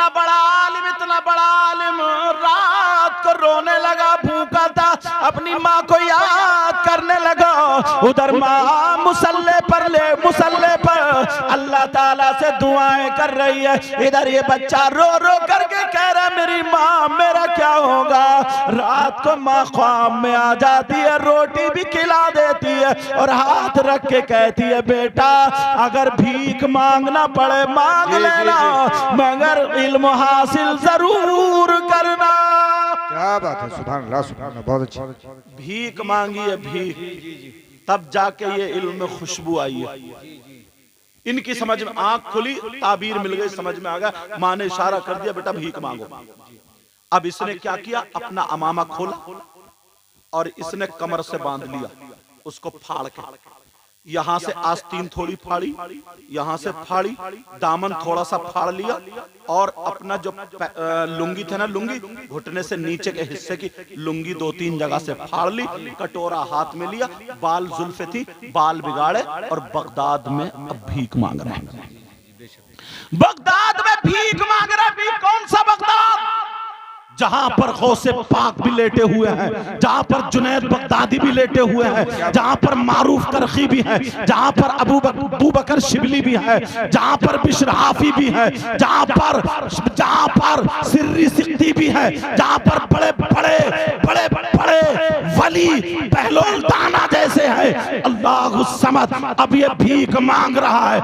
इतना बड़ा आलिम रात को रोने लगा, भूखा था, अपनी माँ को याद करने लगा। उधर माँ मुसल्ले पर अल्लाह ताला से दुआएं कर रही है, इधर ये बच्चा रो रो करके कह रहा मेरी माँ मेरा क्या होगा। रात को माँ ख्वाब में आ जाती है, रोटी भी खिला देती है और हाथ रख के कहती है बेटा अगर भीख मांगना पड़े मांग लेना, मगर इल्म हासिल जरूर करना। क्या बात है, सुभान अल्लाह, सुभान अल्लाह, बहुत अच्छी। भीख मांगी है, भीख, तब जाके ये इल्म में खुशबू आई है। इनकी समझ में आंख खुली, ताबीर मिल गई, समझ में आ गया। माँ ने इशारा कर दिया बेटा भीख मांगो। अब इसने क्या किया, अपना अमामा खोला और इसने कमर से बांध लिया, उसको फाड़ के यहां से आस्तीन थोड़ी फाड़ी, यहां से फाड़ी, दामन थोड़ा सा फाड़ लिया और अपना जो लुंगी थे ना, लुंगी घुटने से नीचे के हिस्से की लुंगी 2-3 जगह से फाड़ ली, कटोरा हाथ में लिया, बाल जुल्फे थी, बाल बिगाड़े और बगदाद में अब भीख मांग रहे हैं। बगदाद में भीख मांग रहे। कौन सा बगदाद? जहां पर गौसे पाक भी लेटे हुए हैं, जहां पर जुनैद बगदादी भी लेटे हुए हैं, जहां पर मारूफ करखी भी है, जहां पर अबू बकर शिबली भी है, जहां पर बिश्र हाफी भी है, जहां पर सिर्री सिक्ती भी है, जहां पर बड़े बड़े वली पहलोल दाना जैसे है। अल्लाहु समद। अब ये भीख मांग रहा है।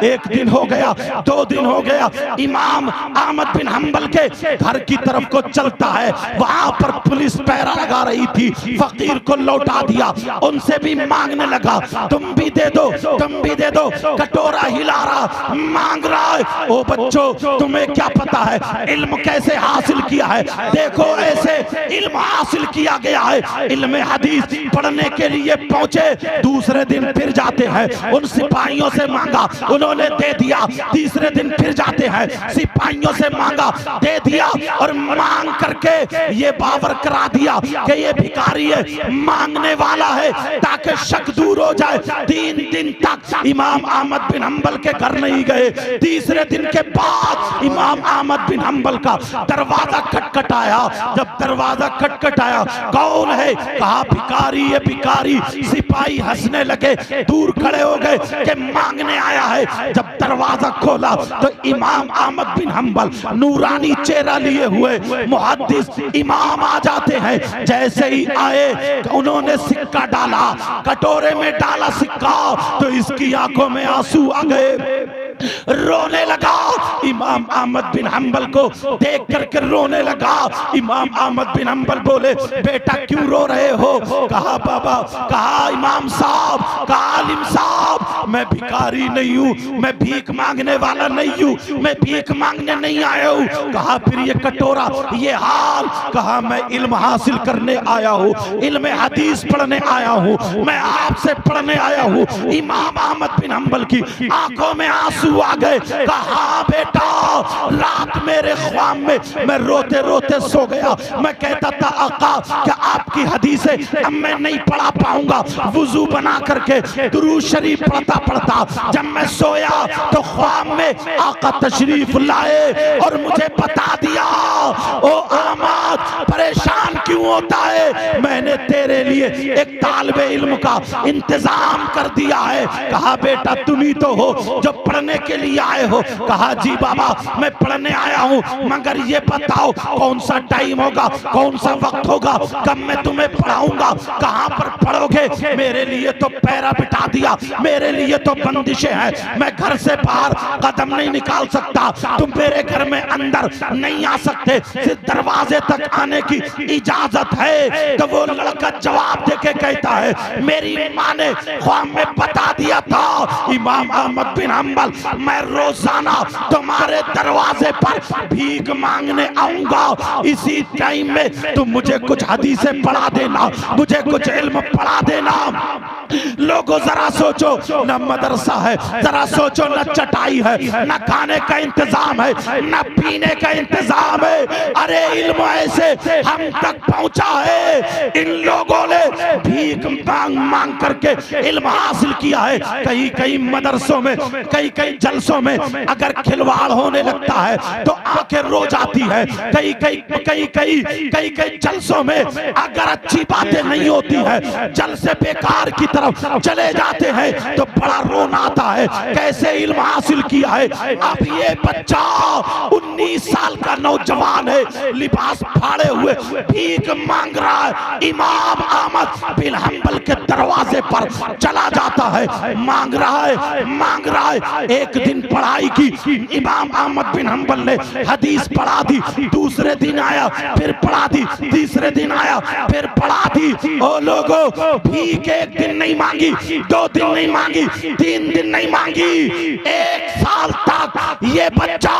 एक दिन हो गया, 2 दिन हो गया, इमाम अहमद बिन हंबल के घर की तरफ को चलता है, वहां पर पुलिस पहरा लगा रही थी, फकीर को लौटा दिया, उनसे भी मांगने लगा, तुम भी दे दो, कटोरा हिला रहा, मांग रहा है। ओ बच्चों तुम्हें क्या पता है इल्म कैसे हासिल किया है? देखो ऐसे इल्म हासिल किया गया है। इल्म हदीस पढ़ने के लिए पहुंचे, दूसरे दिन फिर जाते हैं, उन सिपाहियों से मांगा, उन्होंने दे दिया, तीसरे दिन फिर जाते हैं, सिपाहियों से मांगा, दे दिया और मांग करके ये बावर करा दिया कि ये भिखारी है, मांगने वाला है, ताकि शक दूर हो जाए। 3 दिन तक इमाम अहमद बिन हंबल के घर नहीं गए। तीसरे दिन के बाद इमाम अहमद बिन हंबल का दरवाजा खटखटाया। जब दरवाजा खटखटाया, कौन है? कहा भिखारी है, भिखारी। सिपाही हंसने लगे, दूर खड़े हो गए कि मांगने आया है। जब दरवाजा खोला तो इमाम अहमद बिन हंबल नूरानी चेहरा लिए हुए मुहद्दिस इमाम आ जाते हैं। जैसे ही आए उन्होंने सिक्का डाला, कटोरे में डाला सिक्का, तो इसकी आंखों में आंसू आ गए, रोने लगा। इमाम अहमद बिन हंबल को देख करके रोने लगा। इमाम अहमद बिन हंबल बोले बेटा क्यों रो रहे हो? कहा बाबा, कहा इमाम साहब, कहा आलिम साहब, मैं भिखारी नहीं हूँ, मैं भीख मांगने वाला नहीं हूँ, मैं भीख मांगने नहीं आया हूँ। कहा फिर ये कटोरा, ये हाल? कहा मैं इल्म हासिल करने आया हूँ, इल्म हदीस पढ़ने आया हूँ, मैं आपसे पढ़ने आया हूँ। इमाम अहमद बिन हंबल की आंखों में आंसू आ गए। कहा बेटा रात मेरे ख्वाब में मैं रोते रोते सो गया, मैं कहता था आका क्या आपकी हदीसें अब मैं नहीं पढ़ा पाऊंगा। वुजू बना करके दुरूद शरीफ पढ़ता जब मैं सोया तो ख्वाब में आका तशरीफ लाए और मुझे बता दिया ओ अहमद परेशान क्यों होता है, मैंने तेरे लिए एक तालिबे इल्म का इंतजाम कर दिया है। कहा बेटा तुम ही तो हो जो पढ़ने के लिए आए हो। कहा जी बाबा मैं पढ़ने आया हूँ, मगर ये बताओ कौन सा टाइम होगा, कौन सा वक्त होगा, कब मैं तुम्हें पढ़ाऊंगा, कहाँ पर पढ़ोगे? मेरे लिए तो पैरा बिठा दिया, मेरे लिए तो बंदिशें हैं, मैं घर से बाहर कदम नहीं निकाल सकता, तुम मेरे घर में अंदर नहीं आ सकते, सिर्फ दरवाजे तक आने की इजाजत है। तो वो लड़का जवाब देके कहता है मेरी माँ ने ख्वाब में बता दिया था इमाम अहमद बिन हंबल मैं रोजाना तुम्हारे दरवाजे पर भीख मांगने आऊंगा, इसी टाइम में तुम मुझे कुछ हदीसें पढ़ा देना, मुझे कुछ इल्म पढ़ा देना। लोगों जरा सोचो, न मदरसा है, जरा सोचो न चटाई है, न खाने का इंतजाम है, न पीने का इंतजाम है। अरे इल्म ऐसे हम तक पहुंचा है, इन लोगों ने भीख मांग मांग करके इल्म हासिल किया है। कहीं कहीं मदरसों में, कहीं कहीं जलसों में अगर खिलवाड़ बाढ़ होने लगता है तो आंखें रो जाती है। कई कई जलसों में अगर अच्छी बातें नहीं होती है, जल से बेकार की तरफ चले जाते हैं तो बड़ा रोना आता है, कैसे इल्म हासिल किया है। अब ये बच्चा 19 साल का नौजवान है, लिबास फाड़े हुए भीख मांग रहा है। इमाम अहमद बिन हंबल के दरवाजे पर चला जाता है, मांग रहा है। एक दिन पढ़ाई की, इमाम अहमद बिन हंबल ने हदीस पढ़ा दी, दूसरे दिन आया फिर पढ़ा दी, तीसरे दिन आया फिर पढ़ा दी। ओ लोगों, भीख एक दिन नहीं मांगी, 2 दिन नहीं मांगी, 3 दिन नहीं मांगी, 1 साल तक ये बच्चा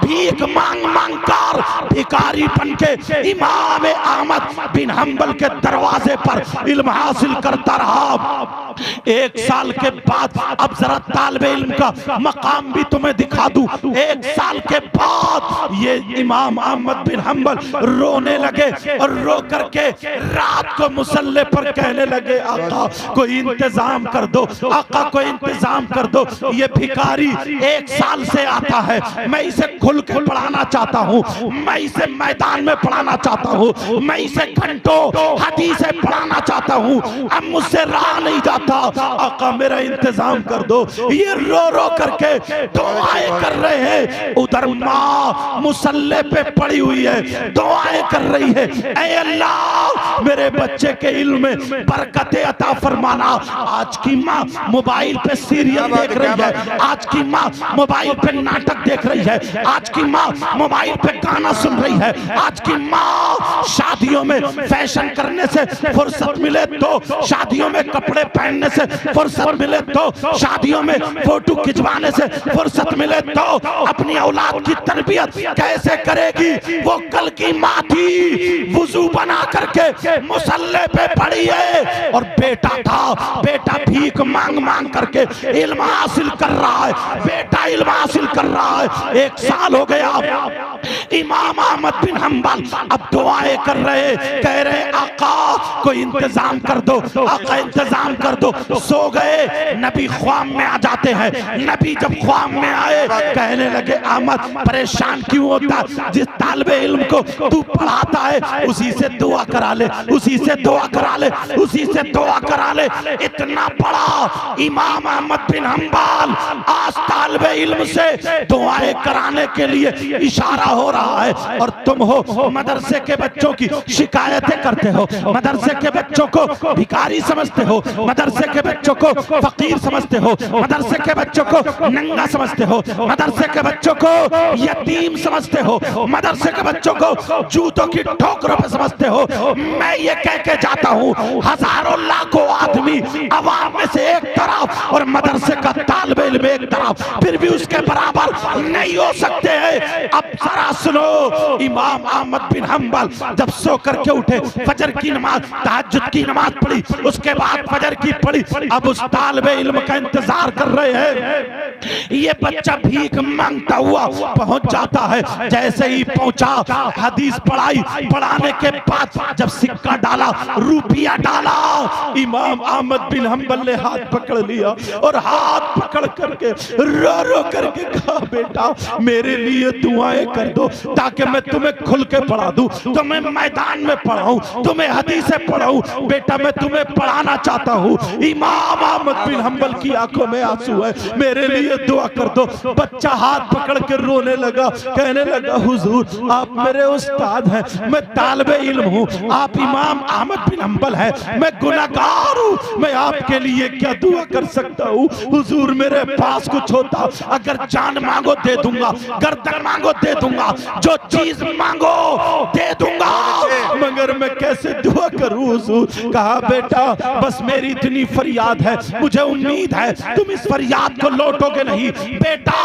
भीख मांग मांग कर भिखारी बन के इमाम अहमद बिन हंबल के दरवाजे पर इल्म हासिल करता रहा। 1 साल के बाद अब जरा तालिबे इल्म का मकाम भी तुम्हें दिखा दूं। 1 साल के बाद ये इमाम अहमद बिन हंबल रोने लगे और रो करके रात को मुसल्ले पर कहने लगे, आका कोई इंतजाम कर दो, आका कोई इंतजाम कर दो। ये भिखारी 1 साल से आता है, मैं इसे खुल के पढ़ाना चाहता हूँ, मैं इसे मैदान में पढ़ाना चाहता हूँ, मैं इसे घंटों हदीसें पढ़ाना चाहता हूँ, अब मुझसे रहा नहीं जाता, आका मेरा इंतजाम कर दो। ये रो रो करके दुआएं कर रहे हैं, उधर माँ मुसल्ले पे पड़ी हुई है, दुआएं कर रही है, ऐ अल्लाह मेरे बच्चे के इल्म में बरकतें अता फरमाना। आज की माँ मोबाइल पे सीरियल देख रही है, आज की माँ मोबाइल पे नाटक देख रही है, आज की माँ मोबाइल पे गाना सुन रही है, आज की माँ शादियों में फैशन करने से फुर्सत मिले तो, शादियों में कपड़े पहनने से फुर्सत मिले तो, शादियों में फोटो खिंचवाने से फुर्सत मिले तो अपनी औलाद की तरबियत कैसे करेगी। वो कल की माँ थी, वुजू बना करके मुसल्ले पे पड़ी है और बेटा था, बेटा भीख मांग मांग करके इल्म हासिल कर रहा है, बेटा इल्म हासिल कर रहा है। 1 साल हो गया, इमाम अहमद बिन हंबल अब दुआएं कर रहे, कह रहे आका कोई इंतजाम कर दो, आका इंतजाम कर दो। सो गए, नबी ख्वाब में आ जाते हैं। नबी जब ख्वाब में आए कहने लगे, अहमद परेशान क्यों होता, जिस तालिबे इल्म को तू पढ़ाता है उसी से दुआ करा ले, उसी से दुआ करा ले, उसी से दुआ करा ले। इतना बड़ा इमाम अहमद बिन हंबल आज तालिबे इल्म से दुआएं कराने के लिए इशारा हो रहा है, और तुम हो मदरसे के बच्चों की शिकायतें करते हो, मदरसे के बच्चों को भिखारी समझते हो, मदरसे के बच्चों को फकीर समझते हो, मदरसे के बच्चों को नंगा समझते हो, मदरसे के बच्चों को यतीम समझते हो, मदरसे के बच्चों को जूतों की ठोकरों पे समझते हो। मैं ये कह के जाता हूँ, हजारों लाखों आदमी अवाम में से एक तरफ और मदरसे का तालिबे इल्म एक तरफ, फिर भी उसके बराबर नहीं हो सकते हैं। अब जरा सुनो, इमाम अहमद बिन हंबल जब सो करके उठे, फजर की नमाज, तहज्जुद की नमाज पढ़ी, उसके बाद फजर की पढ़ी, अब उस तालिबे इल्म का इंतजार कर रहे हैं। ये बच्चा भीख मांगता हुआ पहुंच जाता है, जैसे ही पहुंचा हदीस पढ़ाई, पढ़ाने के बाद जब सिक्का डाला, रुपया डाला, इमाम अहमद बिन हंबल ने हाथ पकड़ लिया और हाथ पकड़ करके रो रो करके कहा, बेटा मेरे लिए दुआएं कर दो ताकि मैं तुम्हें खुल के पढ़ा दूं, तुम्हें मैदान में पढ़ाऊं, तुम्हें हदीसें पढ़ाऊं, बेटा मैं तुम्हें पढ़ाना चाहता हूं। इमाम अहमद बिन हंबल की आंखों में आंसू है, मेरे लिए दुआ कर दो। बच्चा हाथ पकड़ के रोने लगा, कहने लगा, हुजूर आप मेरे उस्ताद हैं, मैं तालिबे इल्म हूं, आप इमाम अहमद बिन हंबल हैं, मैं गुनाहगार हूं, मैं आपके लिए क्या दुआ कर सकता हूं। हुजूर मेरे पास कुछ होता, अगर जान मांगो दे दूंगा, गर्दन मांगो दे दूंगा, जो चीज मांगो दे दूंगा, मगर मैं कैसे दुआ करूं हुजूर। कहा, बेटा बस मेरी इतनी फरियाद है, मुझे उम्मीद है तुम इस फरियाद को लौटोगे नहीं, बेटा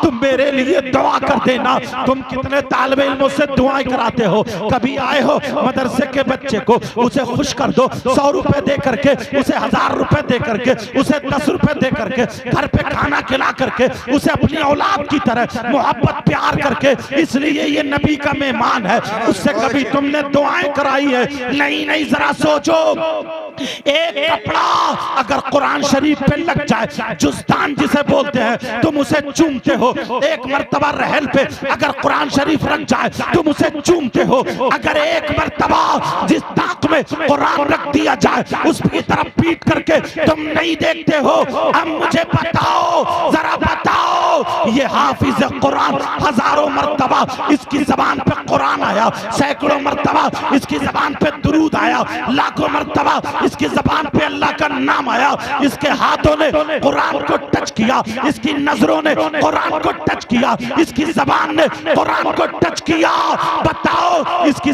तुम मेरे लिए दुआ कर देना। तुम कितने तालिबे इल्मों से दुआएं कराते हो, कभी आए हो मदरसे के बच्चे को उसे खुश कर दो, 100 रुपए दे करके, उसे 1000 रुपए दे करके, उसे 10 रुपए दे करके, घर पे खाना खिला करके, उसे अपनी औलाद की तरह मोहब्बत प्यार करके, इसलिए ये नबी का मेहमान है, उससे कभी तुमने दुआएं कराई है? नहीं नहीं, जरा सोचो। एक कपड़ा अगर कुरान शरीफ पे लग जाए, जुस्तान जिसे बोलते हैं, तुम उसे चूमते हो। एक मर्तबा रहल पे अगर कुरान शरीफ रख जाए तुम उसे चूमते हो। अगर एक मर्तबा जिस ताक में कुरान रख दिया जाए उसकी तरफ पीट करके तुम नहीं देखते हो। अब मुझे बताओ, जरा बताओ, ये हाफिज कुरान हजारों मर्तबा इसकी जबान पे कुरान आया, सैकड़ों मर्तबा इसकी जबान पे दुरूद आया, लाखों मर्तबा इसकी जबान पे अल्लाह का नाम आया, इसके हाथों ने कुरान को टच किया, इसकी नजरों ने कुरान को टच किया, इसकी जबान ने कुरान को टच किया। बताओ इसकी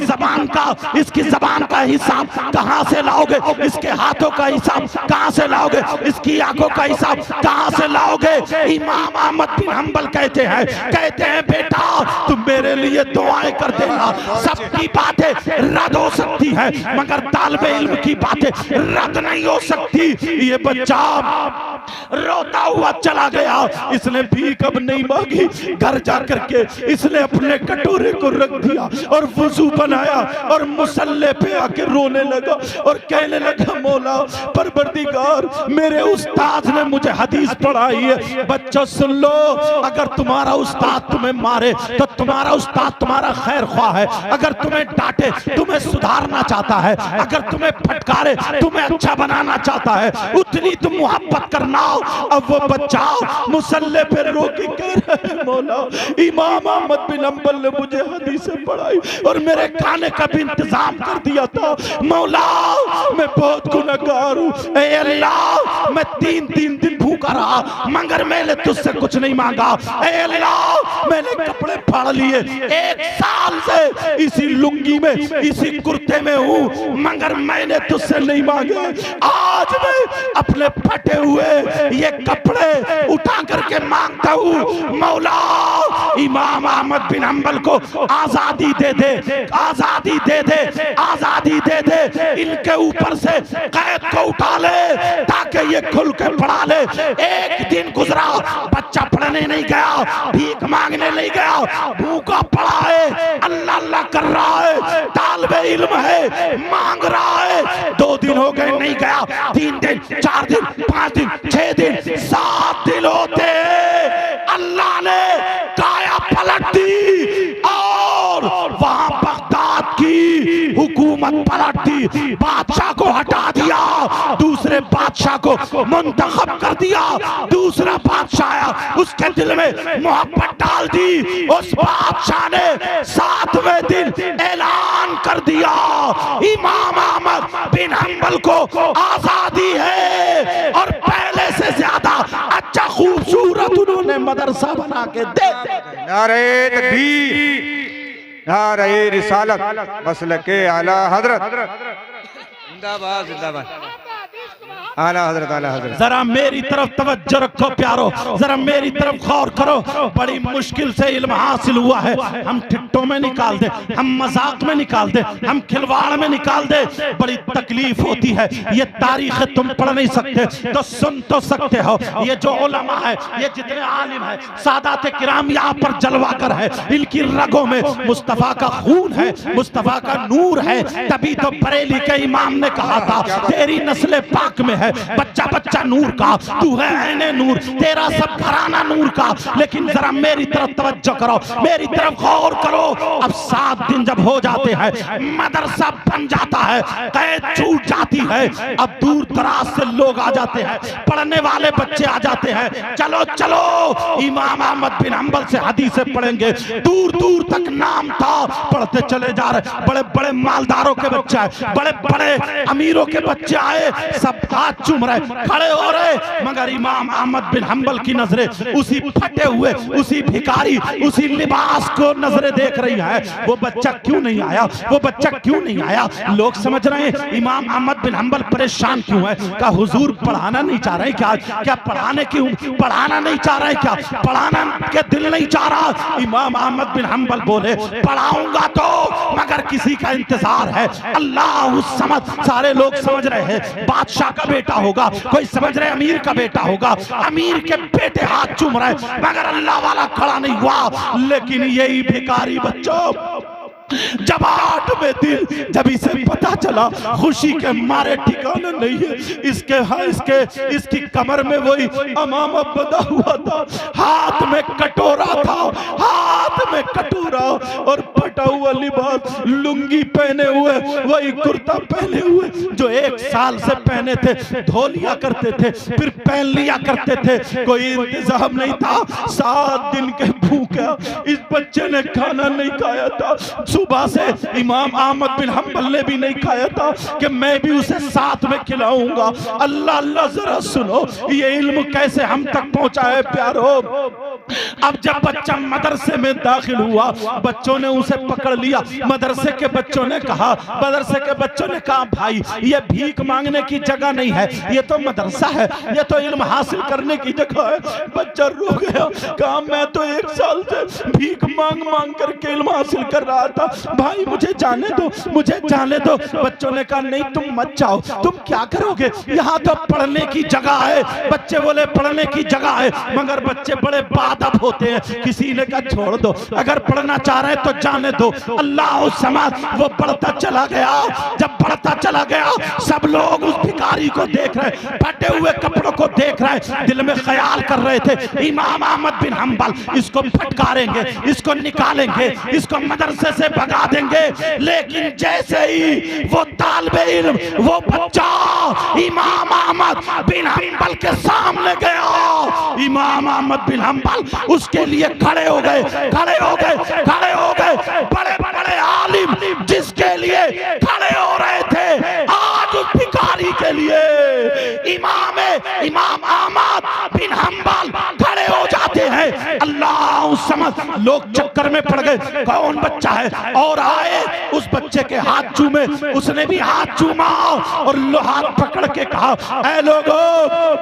जबान का हिसाब कहां से लाओगे? इसके हाथों का हिसाब कहां से लाओगे? इसकी आंखों का हिसाब कहां से लाओगे? इमाम अहमद बिन हंबल कहते हैं बेटा तुम मेरे लिए दुआएं कर देना। सबकी बातें रद्द हो सकती है मगर तालिबे इल्म की बातें रद्द नहीं हो सकती। ये बच्चा रोता हुआ चला गया, इसने भीख अब नहीं मांगी, घर जाकर के इसने अपने कटोरे को रख दिया और वुजू बनाया और मुसल्ले पे आके रोने लगा और कहने लगा मौला परवरदिगार मेरे उस्ताद ने मुझे हदीस पढ़ाई है। बच्चों सुन लो, अगर तुम्हारा उस्ताद तुम्हें मारे तो तुम्हारा उस्ताद तुम्हारा खैर ख्वाह है, अगर तुम्हें डांटे तुम्हें सुधारना चाहता है, अगर तुम्हें फटकारे तुम्हें अच्छा बनाना चाहता है, उतनी तुम मोहब्बत करना। अब वो बच्चा मुसल्ले पे रो के कह रहा है मौला इमाम अहमद बिन हंबल ने मुझे हदीसें पढ़ाई और मेरे खाने का भी इंतजाम कर दिया था। मौला मैं बहुत गुनहगार हूँ, ऐ अल्लाह मैं तीन दिन भूखा रहा मगर मैंने तुझसे कुछ नहीं मांगा। ऐ अल्लाह मैंने कपड़े फाड़ लिए, 1 साल से इसी लुंगी में इसी कुर्ते में हूँ मगर मैंने तुझसे नहीं मांगे। आज मैं अपने फटे हुए ये कपड़े उठा करके मांगता हूँ मौला इमाम अहमद बिन हंबल को आजादी दे दे, आजादी दे दे, आजादी दे दे, इनके ऊपर से कैद को उठा ले ताकि ये खुल के पढ़ा ले। एक दिन गुजरा बच्चा पढ़ने नहीं गया, भीख मांगने नहीं गया, भूखा पड़ा है, अल्लाह अल्लाह कर रहा है, तालिबे इल्म है, मांग रहा है। 2 दिन हो गए नहीं गया, 3 दिन, 4 दिन, 5 दिन, 6 दिन, 7 दिन होते अल्लाह ने काया पलट दी और वहां बगदाद की हुकूमत पलट दी, बादशाह को हटा दिया, दूसरे बादशाह को मुंतखब कर दिया। दूसरा बादशाह आया, उसके दिल में मोहब्बत डाल दी, उस बादशाह ने 7वें दिन ऐलान कर दिया इमाम अहमद बिन हंबल को आजादी है और पहले से ज्यादा अच्छा खूबसूरत उन्होंने मदरसा बना के दे। नारे तकबीर, नारे रिसालत, मसलके आला हजरत, जिंदाबाद जिंदाबाद, आला हजरत, आला हजरत। जरा मेरी तरफ तवज्जो रखो प्यारो, जरा मेरी तरफ गौर करो। बड़ी मुश्किल से इल्म हासिल हुआ है, हम ठिट्टों में निकाल दे, हम मजाक में निकाल दे, हम खिलवाड़ में निकाल दे, बड़ी तकलीफ होती है। ये तारीख तुम पढ़ नहीं सकते तो सुन तो सकते हो। ये जो उलमा है, ये जितने आलिम है, सादात किराम यहाँ पर जलवा कर है, इनकी रगों में मुस्तफा का खून है, मुस्तफा का नूर है। तभी तो बरेली के इमाम ने कहा था तेरी नस्ल पाक में है बच्चा बच्चा नूर का, तू है ऐने नूर, तेरा सब घराना नूर का। लेकिन जरा मेरी तरफ तवज्जो करो, मेरी तरफ गौर करो। अब 7 दिन जब हो जाते हैं, मदरसा बन जाता है, कैद छूट जाती है, अब दूर दराज से लोग आ जाते हैं, पढ़ने वाले बच्चे आ जाते हैं। चलो चलो इमाम अहमद बिन हंबल से हदीसें पढ़ेंगे। दूर दूर तक नाम था, पढ़ते चले जा रहे। बड़े बड़े मालदारों के बच्चे आए, बड़े बड़े अमीरों के बच्चे आए, सब हाथ चूम रहे, खड़े हो रहे, मगर इमाम अहमद बिन हंबल की नजरें उसी फटे हुए, उसी भिखारी, उसी लिबास को नजरें देख रही है। वो बच्चा क्यों नहीं आया, वो बच्चा क्यों नहीं आया? लोग समझ रहे हैं इमाम अहमद बिन हंबल परेशान क्यों है। क्या हुजूर पढ़ाना नहीं चाह रहे? क्या पढ़ाने की पढ़ाना नहीं चाह रहे? क्या पढ़ाना के दिल नहीं चाह रहा? इमाम अहमद बिन हंबल बोले पढ़ाऊंगा तो, मगर किसी का इंतजार है। अल्लाह समझ, सारे लोग समझ रहे हैं बादशाह का बेटा होगा, कोई समझ रहे अमीर का बेटा होगा, अमीर के बेटे हाथ चूम रहे, मगर अल्लाह वाला खड़ा नहीं हुआ। लेकिन यही भिखारी बच्चों जब 8वें दिन जब इसे पता चला, खुशी के मारे ठिकाना नहीं है इसकी कमर में वही अमामा बंधा हुआ था, हाथ में कटोरा था, हाथ में कटोरा और फटा हुआ लिबास, लुंगी पहने हुए, वही कुर्ता पहने हुए जो 1 साल से पहने थे, धो लिया करते थे फिर पहन लिया करते थे। कोई इंतजाम नहीं था, 7 दिन के भूखा इस बच्चे ने खाना नहीं खाया था। सुबह से इमाम अहमद बिन हंबल ने भी नहीं खाया था कि मैं भी उसे साथ में खिलाऊंगा। अल्लाह अल्लाह, जरा सुनो ये इल्म कैसे हम तक पहुंचा है प्यारो। अब जब बच्चा मदरसे में दाखिल हुआ, बच्चों ने उसे पकड़ लिया, मदरसे के बच्चों ने कहा भाई ये भीख मांगने की जगह नहीं है, ये तो मदरसा है, ये तो इल्म हासिल करने की जगह है। बच्चा रो गया, कहा मैं तो 1 साल से भीख मांग मांग करके इल्म हासिल कर रहा था, भाई मुझे जाने दो, मुझे जाने दो। बच्चों ने कहा नहीं तुम मत जाओ, तुम क्या करोगे, यहाँ तो पढ़ने की जगह है। बच्चे बोले पढ़ने की जगह है, मगर बच्चे बड़े बादब होते हैं। किसी ने कहा छोड़ दो, अगर पढ़ना चाह रहे तो जाने दो। अल्लाह समाज वो बढ़ता चला गया। जब बढ़ता चला गया, सब लोग उस भिखारी को देख रहे, फटे हुए कपड़ों को देख रहे, दिल में ख्याल कर रहे थे इमाम अहमद बिन हंबल इसको फटकारेंगे, इसको निकालेंगे, इसको मदरसे से भगा देंगे। लेकिन जैसे ही वो तालिबे इल्म, वो बच्चा इमाम अहमद बिन हंबल के सामने गया, इमाम अहमद बिन हंबल उसके लिए खड़े हो गए। बड़े बड़े आलिम जिसके लिए खड़े हो रहे थे, आज उस भिखारी के लिए इमाम अहमद बिन हंबल खड़े हो जाते हैं। अल्लाह समझ, लोग चक्कर में पड़ गए कौन बच्चा है, और आए उस बच्चे के हाथ चूमे, उसने भी हाथ चूमा और हाथ पकड़ के कहा ऐ लोगों,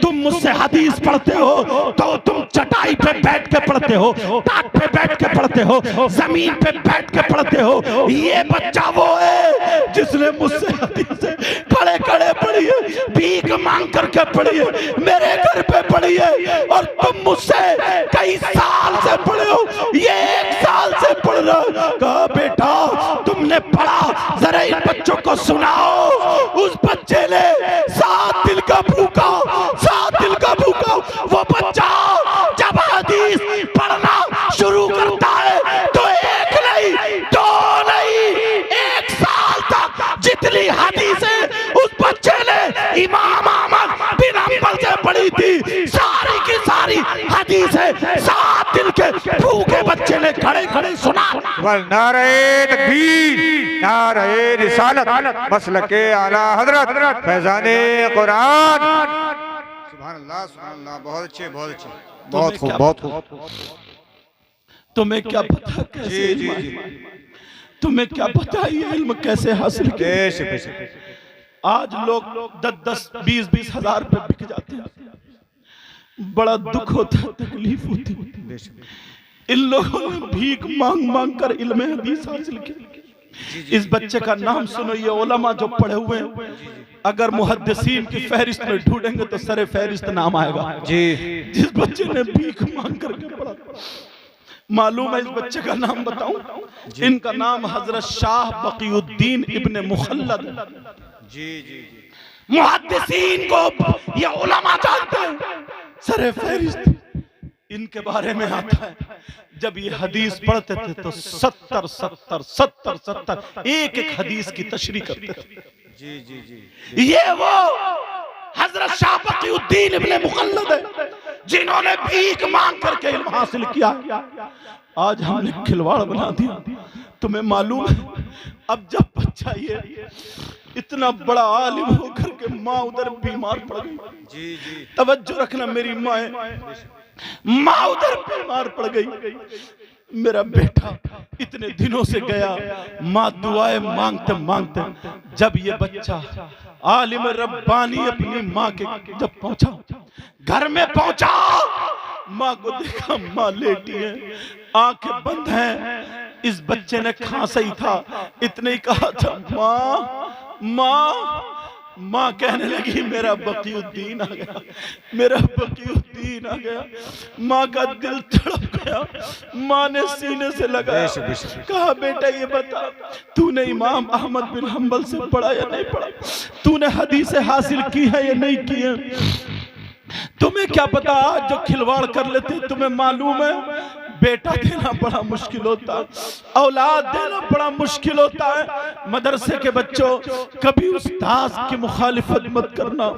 तुम मुझसे हदीस पढ़ते हो तो तुम चटाई पे बैठ के पढ़ते हो, टाट पे बैठ के पढ़ते हो, जमीन पे बैठ के पढ़ते हो। ये बच्चा वो है जिसने मुझसे हदीसें खड़े खड़े पढ़ी है, भीख मांग करके पढ़ी है, मेरे घर पे पढ़ी है, और तुम मुझसे कई साल से पढ़े हो, ये 1 साल से पढ़ रहा। कहा बेटा तुमने पढ़ा, जरा इन बच्चों को सुनाओ। उस बच्चे ने 7 दिन का भूखा वो बच्चा जब हदीस पढ़ना शुरू करता है तो 1 नहीं 2 नहीं 1 साल तक जितनी हदीसें उस बच्चे ने इमाम अहमद बिन हंबल से पढ़ी थी, सारी की सारी हदीसें 7 दिन के भूखे बच्चे ने खड़े खड़े सुना। नारे तकबीर, नारे रिसालत, मसलके आला हजरत फैजाने कुरान। सुभान अल्लाह, बहुत अच्छे, बहुत खूब। तुम्हें क्या पता कैसे, जी तुम्हें क्या पता ये इल्म कैसे हासिल किया। आज लोग 10-10, 20-20 हजार पे बिक जाते हैं, बड़ा दुख होता है, तकलीफ होती है। इन लोगों ने भीख मांग मांग कर इल्म हदीस हासिल किया। इस बच्चे का नाम सुनो, ये उलमा जो पढ़े हुए हैं, अगर मुहद्दिसीन की फहरिस्त में ढूंढेंगे तो सरे फहरिस्त नाम आएगा जी। जिस बच्चे ने भीख मांग करके पढ़ा, मालूम है इस बच्चे का नाम बताऊं? इनका नाम हजरत शाह बकीउद्दीन इब्ने मुखल्लद जी। मुहद्दिसीन को ये उलमा जानते हैं, सरे फहरिस्त इनके बारे में आता है। जब ये हदीस पढ़ते थे तो 70 एक हदीस की तशरीह करते थे। जी। ये वो हजरत शाह बकीउद्दीन इब्ने मुखल्लद है जिन्होंने भीख मांग करके इल्म हासिल किया। आज हमने खिलवाड़ बना दिया। तुम्हें मालूम है, अब जब बच्चा ये इतना बड़ा आलिम होकर के माँ उधर बीमार पड़ गई, जी तवज्जो रखना, मेरी माँ उधर बीमार पड़ गई, मेरा बेटा इतने दिनों से गया, माँ दुआएं मांगते मांगते, जब ये बच्चा आलिम रब्बानी अपनी माँ के जब पहुंचा, घर में पहुंचा, माँ को देखा, माँ लेटी है, आंखें बंद हैं। इस बच्चे ने खांसा ही था, इतने ही कहा था, माँ माँ कहने लगी मेरा बकीउद्दीन आ गया, मेरा बकीउद्दीन आ गया। माँ का दिल तड़प गया। माँ ने सीने से लगाया, कहा बेटा ये बता, तूने इमाम अहमद बिन हम्बल से पढ़ा या नहीं पढ़ा? तूने हदीसें हासिल की है या नहीं की है? तुम्हें क्या पता आज जो खिलवाड़ कर लेते तुम्हें मालूम है बेटा देना बड़ा मुश्किल होता है, औलाद देना बड़ा मुश्किल होता है। मदरसे के बच्चों, कभी उस्ताद की मुखालिफत मत करना,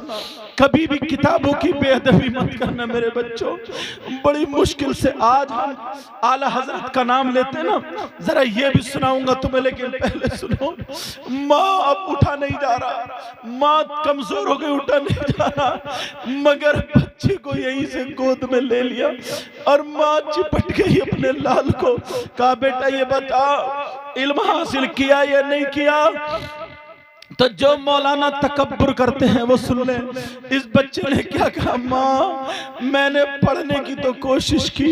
कभी भी किताबों की बेअदबी मत करना मेरे बच्चों। बड़ी मुश्किल से आज हम आला हजरत का नाम लेते ना, जरा ये भी सुनाऊंगा तुम्हें, लेकिन पहले सुनो। माँ अब उठा नहीं जा रहा, माँ कमजोर हो गई, उठा नहीं जा रहा, मगर बच्चे को यहीं से गोद में ले लिया और माँ चिपट गई अपने लाल को। कहा बेटा ये बता, इल्म हासिल किया या नहीं किया? तो जो मौलाना तकब्बुर करते हैं वो सुन ले। इस बच्चे ने क्या कहा, माँ मैंने पढ़ने की तो कोशिश की,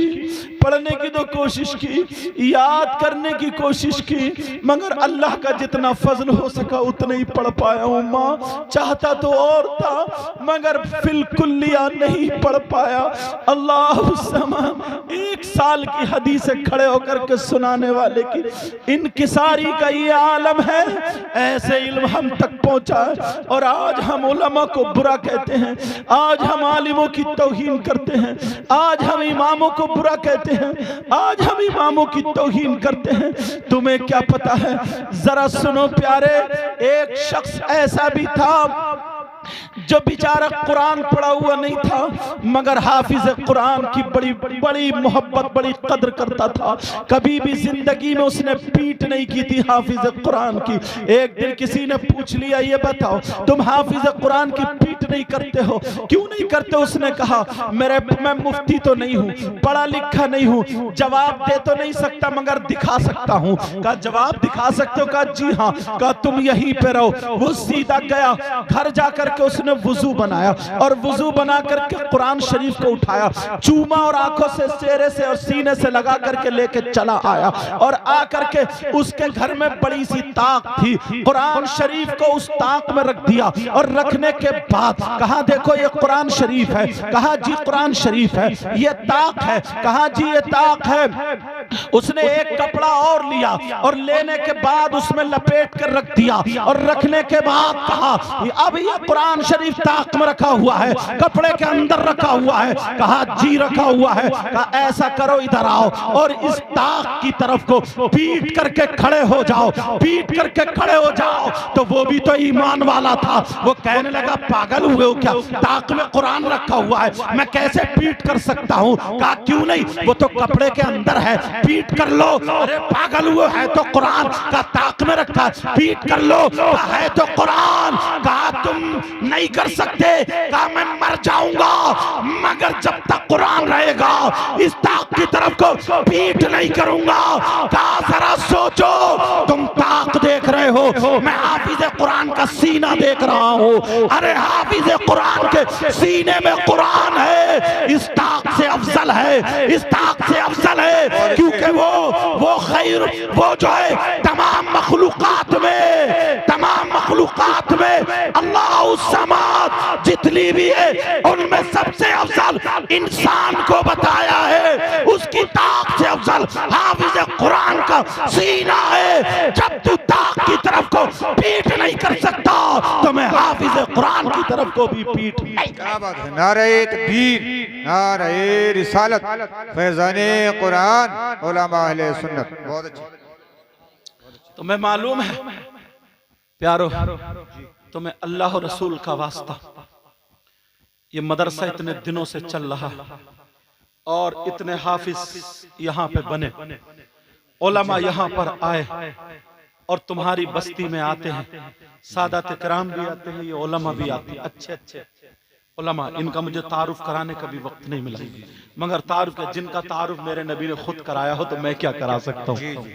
पढ़ने की तो कोशिश की, याद करने की कोशिश की, मगर अल्लाह का जितना फजल हो सका उतना ही पढ़ पाया हूँ माँ। चाहता तो और था मगर फिलकुल्लिया नहीं पढ़ पाया। अल्लाह समान। 1 साल की हदीसें खड़े होकर के सुनाने वाले की इनकिसारी का ये आलम है। ऐसे इल्म हम तक पहुंचा है और आज हम उलमा को बुरा कहते हैं, आज हम आलिमों की तौहीन करते हैं, आज हम इमामों को बुरा कहते हैं, आज हम इमामों की तौहीन करते हैं। तुम्हें क्या पता है? जरा सुनो प्यारे, एक शख्स ऐसा भी था जो बेचारा कुरान पढ़ा हुआ नहीं था मगर हाफिज कुरान की बड़ी बड़ी मोहब्बत, बड़ी कदर करता था। कभी भी जिंदगी में उसने पीट नहीं की थी हाफिज कुरान की। एक दिन किसी ने पूछ लिया, ये बताओ तुम हाफिज कुरान की पीट नहीं करते हो, क्यों नहीं करते? उसने कहा मैं मुफ्ती तो नहीं हूँ, पढ़ा लिखा नहीं हूँ, जवाब दे तो नहीं सकता मगर दिखा सकता हूँ। कहा जवाब दिखा सकते हो? कहा जी हाँ। कहा तुम यहीं पे रहो। वो सीधा गया, घर जाकर के उसने वुजू बनाया और वुजू बना करके कुरान शरीफ को उठाया, चूमा और आंखों से, चेहरे से और सीने से लगा करके लेके चला आया और आकर के उसके घर में बड़ी सी ताक थी, कुरान शरीफ को उस ताक में रख दिया और रखने के बाद कहा देखो ये कुरान शरीफ है। कहा जी कुरान शरीफ है। ये ताक है? कहा जी ये ताक है। उसने एक कपड़ा और लिया और लेने के बाद उसमें लपेट कर रख दिया और रखने के बाद कहा अब ये कुरान शरीफ ताक में रखा हुआ है, कपड़े के अंदर रखा हुआ है। कहा जी रखा हुआ है। कहा ऐसा करो इधर आओ और इस ताक की तरफ को पीट करके खड़े हो जाओ, पीट करके खड़े हो जाओ। तो वो भी तो ईमान वाला था, वो कहने लगा पागल हुए हो क्या, ताक में कुरान रखा हुआ है, मैं कैसे पीट कर सकता हूँ? कहा क्यों नहीं, वो तो कपड़े के अंदर है, पीट कर लो। अरे पागल हुए, है तो कुरान का ताक में रखा, पीट कर लो। है तो कुरान। कहा तुम नहीं कर सकते। कहा मैं मर जाऊंगा मगर जब तक कुरान रहेगा इस ताक की तरफ को पीट नहीं करूंगा। कहा जरा सोचो, तुम ताक देख रहे हो, मैं हाफिज कुरान का सीना देख रहा हूँ। अरे हाफिज कुरान के सीने में कुरान है, इस ताक से अफजल है, इस ताक से अफजल है, क्योंकि वो खैर, वो जो है तमाम मखलूकात में, तमाम मखलूकात में अल्लाह समात जितनी भी है उनमें सबसे अफजल इंसान को बताया है। उसकी ताक से अफजल हाफिज कुरान का सीना है। जब तू ताक की तरफ को पीट नहीं कर सकता तो मैं हाफिज कुरान की तरफ को भी पीट नहीं। क्या बात है। नारे तकबीर, नारे रिसालत, फैज़ाने कुरान, उलमा अहले सुन्नत। बहुत अच्छा। तुम्हें मालूम है प्यारो, तुम्हें अल्लाह और रसूल का वास्ता, ये मदरसा इतने दिनों से चल रहा और इतने हाफिज यहाँ पे बने, उलमा यहाँ पर आए और तुम्हारी बस्ती में आते हैं, सादात किराम भी आते हैं, ये उलमा भी आते हैं, अच्छे अच्छे उलमा। इनका मुझे तारुफ कराने का भी वक्त नहीं मिला, मगर तारुफ, जिनका तारुफ मेरे नबी ने खुद कराया हो तो मैं क्या करा सकता हूँ।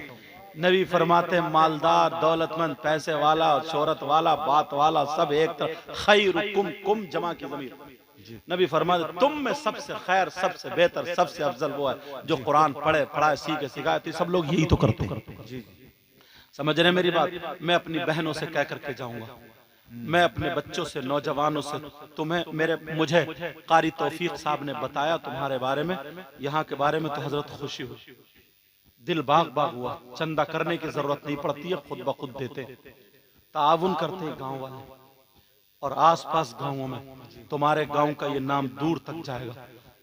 नबी फरमाते हैं मालदार, दौलतमंद, पैसे वाला, शोहरत वाला, बात वाला, सब एक तरफ, खैरुकुम कुम जमा की ज़मीर। नबी फरमाते तुम में सबसे खैर, सबसे बेहतर, सबसे अफजल वो है जो कुरान पढ़े, पढ़ाए, सीखे, सिखाए। तो सब लोग यही तो करते हैं। समझ रहे मेरी बात? मैं अपनी बहनों से कह करके जाऊंगा, मैं अपने बच्चों से, नौजवानों से, मुझे कारी तौफीक साहब ने बताया तुम्हारे बारे में, यहाँ के बारे में, तो हजरत खुशी हुई, दिल बाग बाग हुआ। चंदा करने की जरूरत नहीं पड़ती है, खुद ब खुद देते, ताउन करते हैं गांव वाले और आसपास गांवों में। तुम्हारे गांव का ये नाम दूर तक जाएगा,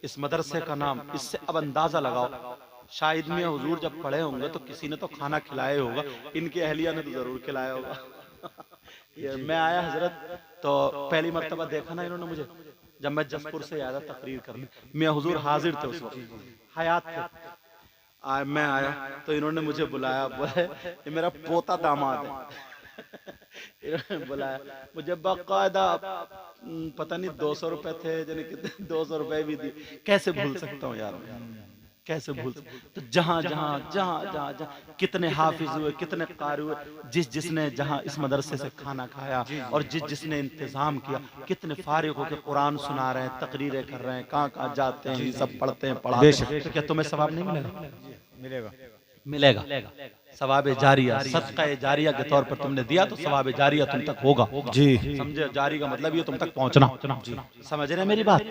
इस मदरसे का नाम। इससे अब अंदाजा लगाओ, शायद में हुजूर जब पढ़े होंगे तो किसी ने तो खाना खिलाया होगा, इनकी अहलिया ने तो जरूर खिलाया होगा। ये मैं आया हजरत तो पहली मर्तबा देखा ना इन्होंने मुझे, जब मैं जसपुर से आया था तकरीर करने, मैं हुजूर हाजिर थे उस वक्त, हयात थे। मैं आया तो इन्होंने मुझे बुलाया, बोले ये मेरा पोता दामाद है। इन्होंने बुलाया मुझे बाकायदा, पता नहीं 200 रुपए थे, यानी कितने 200 रुपए भी दिए। कैसे भूल सकता हूँ यार, कैसे भूल सकता। तो जहाँ जहाँ जहाँ जहाँ जहाँ कितने हाफिज हुए, कितने कारी हुए, जिसने जहाँ इस मदरसे से खाना खाया और जिसने इंतजाम किया, कितने फारिग होकर कुरान सुना रहे हैं, तकरीरें कर रहे हैं, कहाँ जाते हैं, ये सब पढ़ते हैं, पढ़ाते हैं। तो क्या तुम्हें सवाब नहीं मिलेगा? मिलेगा, मिलेगा। सवाब जारिया, सदका जारिया के तौर पर तुमने दिया तो सवाब जारिया तुम तक होगा। जी समझे, जारी का मतलब ये तुम तक पहुंचना। समझ रहे मेरी बात?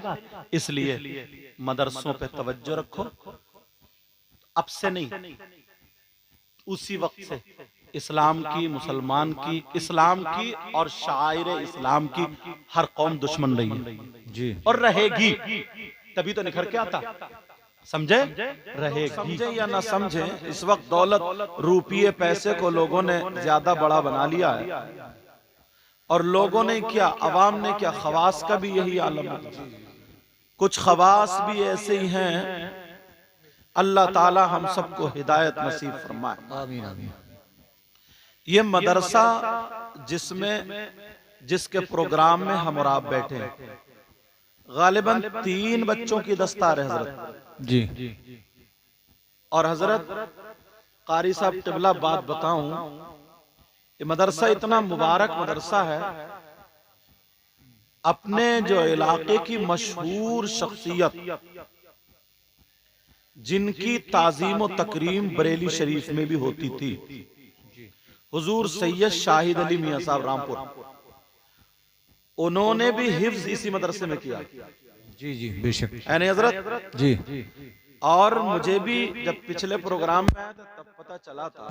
इसलिए मदरसों पे तवज्जो रखो, अब से नहीं, उसी वक्त से इस्लाम की, मुसलमान की, इस्लाम की और शायर इस्लाम की हर कौम दुश्मन रही है जी, और रहेगी, तभी तो निखर के आता। समझे? रहेगी। समझे या ना समझे, इस वक्त दौलत, रुपये, पैसे को लोगों ने ज्यादा बड़ा बना लिया है, और लोगों ने क्या, अवाम ने क्या, खवास का भी यही आलम है। कुछ खवास भी ऐसे ही हैं, अल्लाह ताला हम सबको हिदायत नसीब फरमाए। आमीन आमीन। ये मदरसा जिसके प्रोग्राम में हम और आप बैठे हैं, गालिबन 3 बच्चों की दस्तार है हजरत जी। और हजरत कारी साहब टिबला, बात बताऊं, ये मदरसा इतना मुबारक मदरसा है, अपने जो इलाके की मशहूर शख्सियत जिनकी ताजीम और तकरीम बरेली शरीफ में भी होती थी, हुजूर सैयद शाहिद अली मियां साहब रामपुर, उन्होंने भी हिफ्ज इसी मदरसे में किया। जी जी बेशक हजरत जी। और मुझे भी जब पिछले प्रोग्राम में आया था तब पता चला था,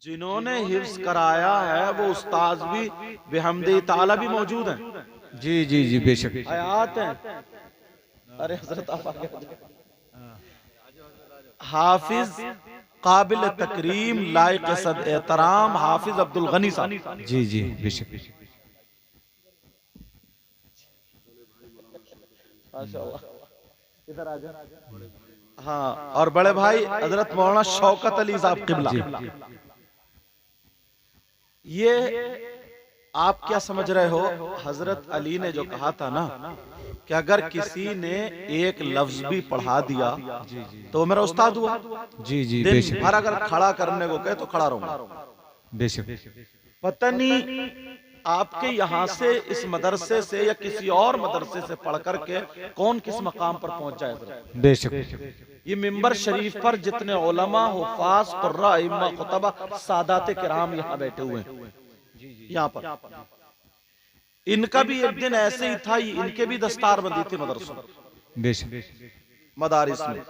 जिन्होंने हिफ्ज कराया है वो उस्ताद भी बेहमदे ताला भी मौजूद हैं। जी जी जी बेशक आयात हैं। अरे हजरत आप आगे हाफिज काबिल तकरीम, लायक सद एहतराम हाफिज अब्दुल गनी साहब। जी जी बेशक। इधर आ जाओ। हाँ, और बड़े भाई हजरत मौलाना शौकत अली साहब किबला। ये आप क्या समझ रहे हो, हजरत अली ने जो कहा था ना कि अगर किसी ने एक लफ्ज भी पढ़ा दिया तो वो मेरा उस्ताद हुआ। जी जी बेशक। और अगर खड़ा करने को कहे तो खड़ा रहूंगा। बेशक। पता नहीं आपके यहाँ से, इस मदरसे से या किसी और मदरसे से पढ़ करके कौन किस मकाम पर पहुंच जाए। बेशक। ये मिंबर शरीफ पर जितने उलमा, हुफ़ाज़, कुर्रा, इम्मा, खुतबा, सादात किराम यहाँ बैठे हुए हैं, यहाँ पर इनका भी एक दिन ऐसे ही था, इनके भी दस्तार बंदी थी मदरसों, बेशक, मदारिस में।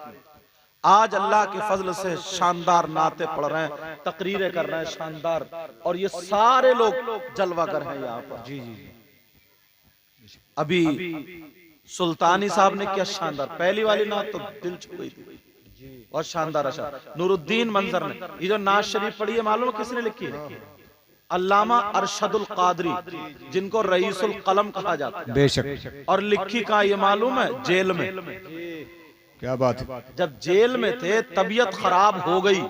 आज अल्लाह के फजल से शानदार नाते पढ़ रहे हैं, तकरीरें कर रहे हैं शानदार, और ये सारे लोग जलवागर हैं यहाँ पर। जी जी। अभी सुल्तानी साहब ने क्या शानदार, पहली वाली नात तो दिल छू गई थी, और शानदार अशर। नूरुद्दीन मंजर ने ये जो नात शरीफ पढ़ी है, मालूम है किसने लिखी है? अल्लामा अरशदुल कादरी, जिनको रईसुल कलम कहा जाता है। बेशक। और लिखी कहाँ ये मालूम है? जेल में। क्या बात है। जब जेल में थे, तबीयत खराब हो गई,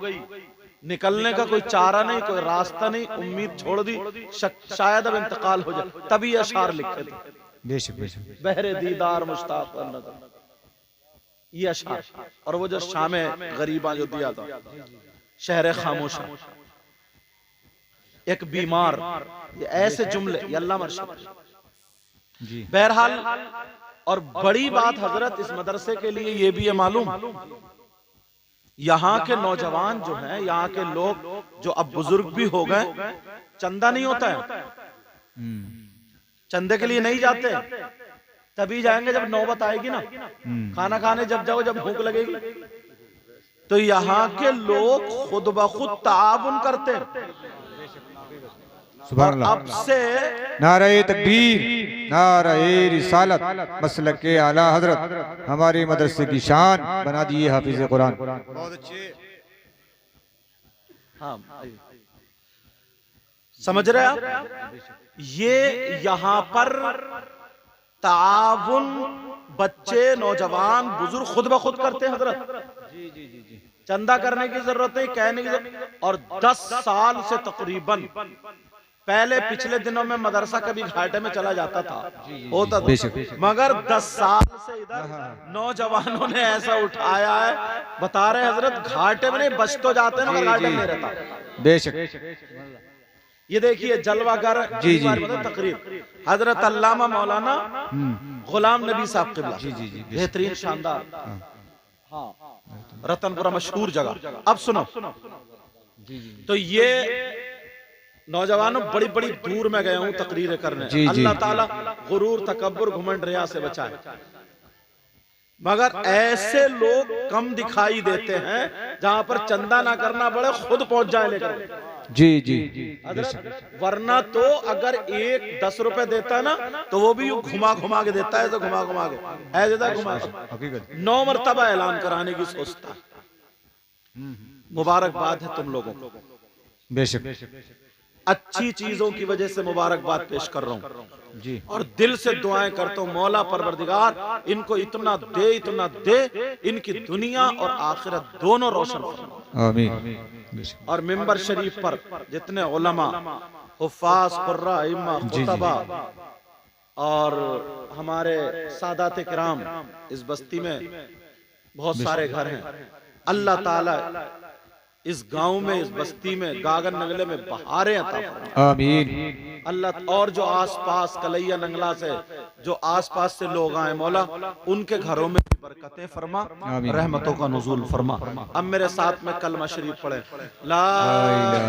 निकलने का कोई चारा नहीं, कोई रास्ता नहीं, उम्मीद छोड़ दी, शायद अब इंतकाल हो जाए, तभी अशार लिखे थे। बेशक बेशक। बहरे दीदार मुश्ताक नज़र, ये अशार। और वो जो शाम गरीबा जो दिया था, शहर खामोश, एक बीमार, ये ऐसे जुमले, ये अल्लाह मर्शद जी। बहरहाल, और बड़ी बात हजरत इस मदरसे के लिए ये भी है मालूम, यहाँ के नौजवान जो हैं, यहाँ के लोग जो अब बुजुर्ग भी हो गए, चंदा नहीं होता है, चंदे के लिए नहीं जाते, तभी जाएंगे जब नौबत आएगी ना। खाना खाने जब जाओ, जब भूख लगेगी। तो यहाँ के लोग खुद ब खुद ताउन करते हैं। सुभान अल्लाह। अब से नारे तकबीर, नारे रिसालत, मसलक के आला हजरत हमारे मदरसे की शान बना दिए हाफिज कुरान। बहुत अच्छे। हाँ, समझ रहे आप? ये यहाँ पर ताउन बच्चे, नौजवान, बुजुर्ग खुद ब खुद करते हैं हजरत। चंदा करने की जरूरत नहीं, कहने की जरूरत। और 10 साल से तकरीबन, पहले पिछले दिनों में मदरसा कभी घाटे में चला जाता था, होता था, मगर 10 साल से इधर नौजवानों ने ऐसा उठाया है, बता रहे हजरत घाटे में नहीं, बच तो जाते हैं मगर घाटे में नहीं रहता। बेशक। ये देखिए जलवागर तकरीब हजरत अल्लामा मौलाना गुलाम नबी साहब क़िबला, बेहतरीन शानदार, हाँ, रतनपुरा मशहूर जगह। अब सुनो, तो ये नौजवानों बड़ी बड़ी दूर में गए हूं तकरीरें करने, अल्लाह ताला गुरूर, तकब्बुर, घुमंड, रिया से बचाए। मगर ऐसे लोग कम दिखाई देते हैं, जहां पर चंदा ना करना पड़े, खुद पहुंच जाए लेकर। जी जी। वरना तो अगर एक 10 रुपए देता ना, तो वो भी घुमा घुमा के देता है, तो घुमा घुमा के है देता, घुमा 9 मरतबा ऐलान कराने की सोचता है। मुबारकबाद है तुम लोगों को, बेशक। अच्छी चीजों की वजह से मुबारकबाद पेश कर रहा हूँ जी, और दिल से दुआएं करता हूँ, मौला परवरदिगार इनको इतना दे, इतना दे, इनकी दुनिया और आखिरत दोनों रोशन फरमा। आमीन। और मिंबर शरीफ पर जितने उलमा, हुफ्फाज, कुर्रा, इम्मा, खुतबा और हमारे सादात किराम, इस बस्ती में बहुत सारे घर हैं। अल्लाह ताला इस गांव में, इस बस्ती में, गागन नगले में बहारें अता फरमाए। आमीन। अल्लाह, और जो आसपास कलैया नंगला से जो आसपास से लोग आए, मौला उनके घरों में भी बरकतें फरमा, रहमतों का नुज़ूल फरमा। अब मेरे साथ में कलमा शरीफ पढ़े, ला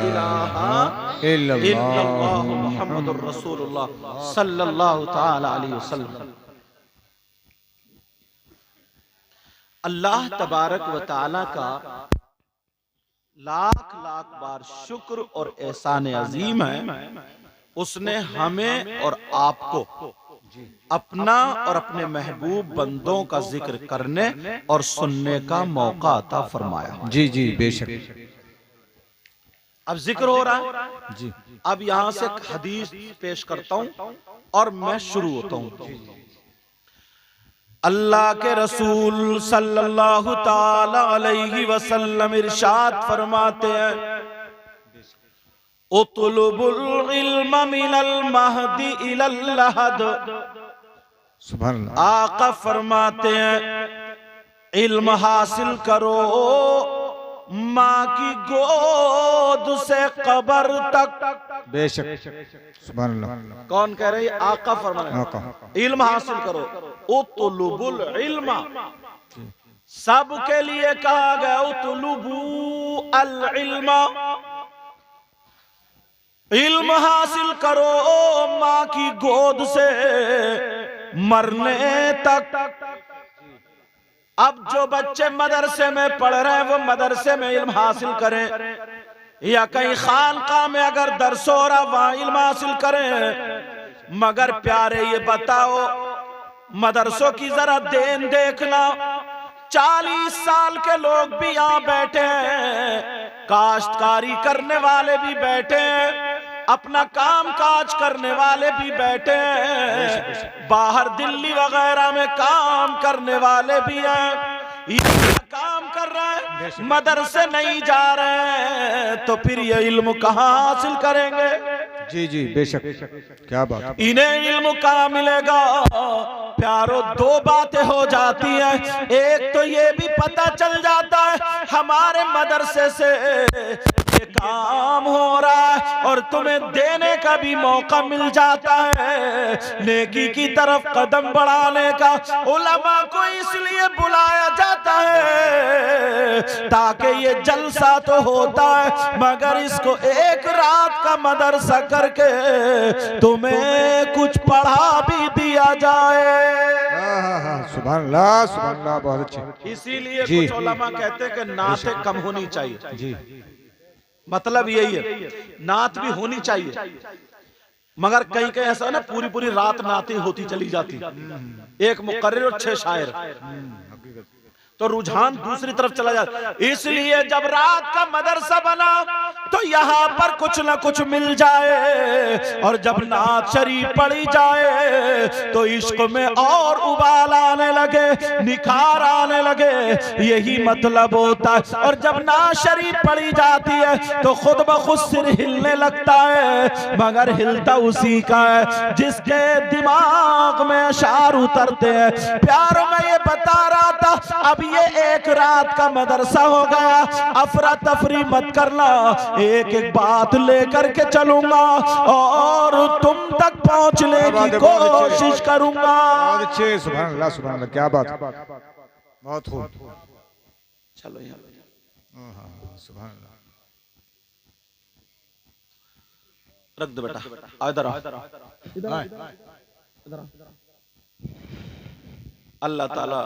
इलाहा इल्लल्लाह मुहम्मदुर रसूलुल्लाह सल्लल्लाहु तआला अलैहि वसल्लम। अल्लाह तबारक व तआला का लाख लाख बार शुक्र और एहसान अजीम है, उसने हमें और आपको अपना और अपने महबूब बंदों का जिक्र करने और सुनने का मौका अता फरमाया। जी जी, बेशक। अब जिक्र हो रहा है जी। अब यहां से हदीस पेश करता हूं और मैं शुरू होता हूं। अल्लाह के रसूल सल्लल्लाहु ताला अलैहि वसल्लम इरशाद फरमाते हैं, उतलुबुल इल्म मिनल महदी इलल लहद। सुभान अल्लाह। आका फरमाते हैं, इल्म हासिल करो माँ की गोद से कब्र तक। बेशक। सुभान अल्लाह। कौन कह रहे हैं? आका फरमाते हैं, इल्म हासिल करो। उतलुबुल इल्म, सबके लिए कहा गया उतलुबु अल इल्म, इल्म हासिल करो माँ की गोद से मरने तक। अब जो बच्चे मदरसे में पढ़ रहे हैं, वो मदरसे में इल्म हासिल करें, या कहीं खानका में अगर दर्स हो रहा वहां इल्म हासिल करें। मगर प्यारे ये बताओ, मदरसों की जरा देन देखना, 40 साल के लोग भी यहाँ बैठे हैं, काश्तकारी करने वाले भी बैठे हैं, अपना काम काज करने वाले भी बैठे हैं, बाहर दिल्ली वगैरह में काम करने वाले भी हैं। ये काम कर रहे हैं, मदरसे नहीं जा रहे हैं, तो फिर ये इल्म कहाँ हासिल करेंगे? जी जी, बेशक। क्या बात। इन्हें इल्म कहाँ मिलेगा? प्यारो, 2 बातें हो जाती हैं। एक तो ये भी पता चल जाता है हमारे मदरसे से ये काम हो रहा है, और तुम्हें देने का भी मौका मिल जाता है, नेकी की तरफ कदम बढ़ाने का। उलमा को इसलिए बुलाया जाता है ताकि ये जलसा तो होता है, मगर इसको एक रात का मदरसा करके तुम्हें कुछ पढ़ा भी दिया जाए। सुभान अल्लाह, बहुत अच्छे। इसीलिए कुछ उलमा कहते हैं कि नातें कम होनी चाहिए जी, मतलब यही है, नात भी होनी चाहिए, मगर कहीं कहीं ऐसा ना पूरी पूरी रात नातें होती चली जाती, एक मुकर्रिर और 6 शायर, तो रुझान दूसरी तरफ चला जाता। इसलिए जब रात का मदरसा बना तो यहाँ पर कुछ न कुछ मिल जाए, और जब नात शरीफ पढ़ी जाए तो इश्क में और उबाल आने लगे, निखार आने लगे, यही मतलब होता है। और जब नात शरीफ पढ़ी जाती है तो खुद ब खुद सिर हिलने लगता है, मगर हिलता उसी का है जिसके दिमाग में अशार उतरते हैं। प्यार में ये बता रहा था, अब ये एक रात का मदरसा हो गया, अफरा तफरी मत करना, एक एक बात लेकर के चलूंगा और तुम तक पहुंचने की कोशिश करूंगा। बहुत अच्छे, सुभान अल्लाह, क्या बात, बहुत खूब। चलो यहाँ सुभान अल्लाह, रख दो बेटा, इधर आओ, अल्लाह ताला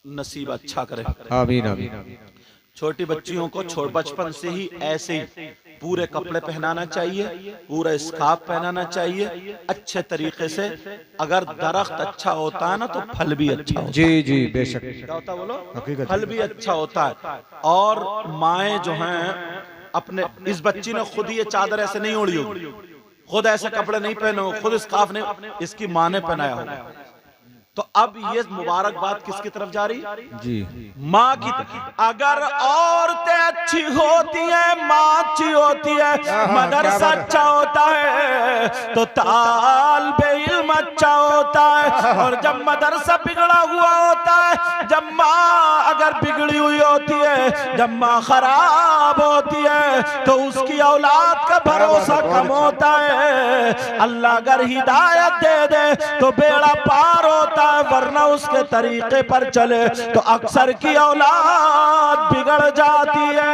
नसीब अच्छा करे, आमीन आमीन। छोटी बच्चियों को बचपन से ही ऐसे ही पूरे कपड़े पहनाना चाहिए, पूरा स्कार्फ पहनाना चाहिए अच्छे तरीके से। अगर दरख्त अच्छा होता है ना तो फल भी अच्छा होता है। जी जी बेशक, क्या होता है बोलो, हकीकत, फल भी अच्छा होता है। और माएँ जो हैं अपने, इस बच्ची ने खुद ये चादर ऐसे नहीं ओढ़ी होगी, खुद ऐसे कपड़े नहीं पहने हो, खुद स्कार्फ नहीं, इसकी माँ ने पहनाया होगा। तो अब ये मुबारक बात किसकी तरफ जा रही जी, माँ की। अगर औरतें अच्छी होती है, माँ अच्छी होती है, मदरसा अच्छा होता है तो तालिबे इल्म अच्छा होता है। और जब मदरसा बिगड़ा हुआ होता है, जब माँ अगर बिगड़ी हुई होती है, जब माँ खराब होती है तो उसकी औलाद का भरोसा कम होता है। अल्लाह अगर हिदायत दे दे तो बेड़ा पार होता, वरना उसके तरीके पर चले तो अक्सर की औलाद बिगड़ जाती है।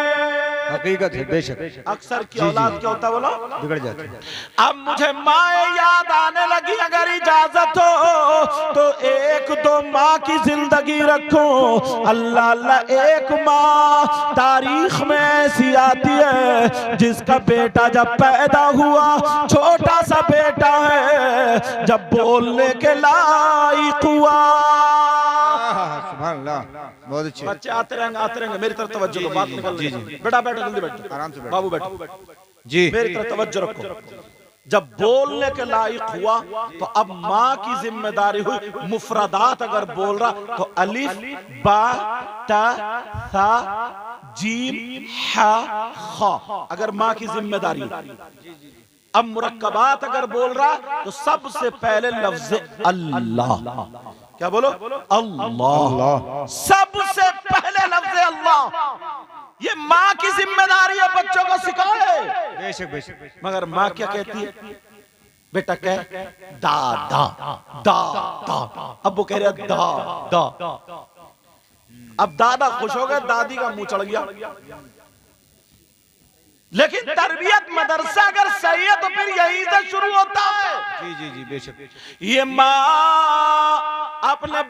हकीकत है, बेशक अक्सर की औलाद क्या होता है बोलो, बिगड़ जाती है। अब मुझे माँ याद आने लगी, अगर इजाजत हो तो एक दो माँ की जिंदगी रखो। अल्लाह अल्लाह, एक माँ तारीख में ऐसी आती है जिसका बेटा जब पैदा हुआ, छोटा सा बेटा है, जब बोलने के लायक हुआ, सुभान अल्लाह, बहुत अच्छे। बच्चे आते रहेंगे, मेरी तरफ तवज्जो करो, बात निकल रही है। बेटा बैठो, जल्दी बैठो, आराम से बैठो, बाबू बैठो जी, मेरी तरफ तवज्जो रखो। जब बोलने के लायक हुआ तो अब माँ की जिम्मेदारी हुई, मुफरदात अगर बोल रहा तो अलिफ बा ता सा जीम हा खा, अगर माँ की जिम्मेदारी। अब मुरक्कबात अगर बोल रहा तो सबसे पहले लफ्ज अल्लाह, क्या बोलो, अल्लाह, सबसे पहले लफ्ज अल्लाह। ये माँ की जिम्मेदारी है, बच्चों को सिखाए। बेशक बेशक। मगर माँ क्या कहती है, बेटा कह दादा दादा, अब वो कह रहा दा। अब दादा खुश हो गए, दादी का मुंह चढ़ गया। लेकिन तरबियत मदरसा अगर सही है तो फिर यहीं से शुरू होता है। जी जी जी बेशक। ये माँ अपने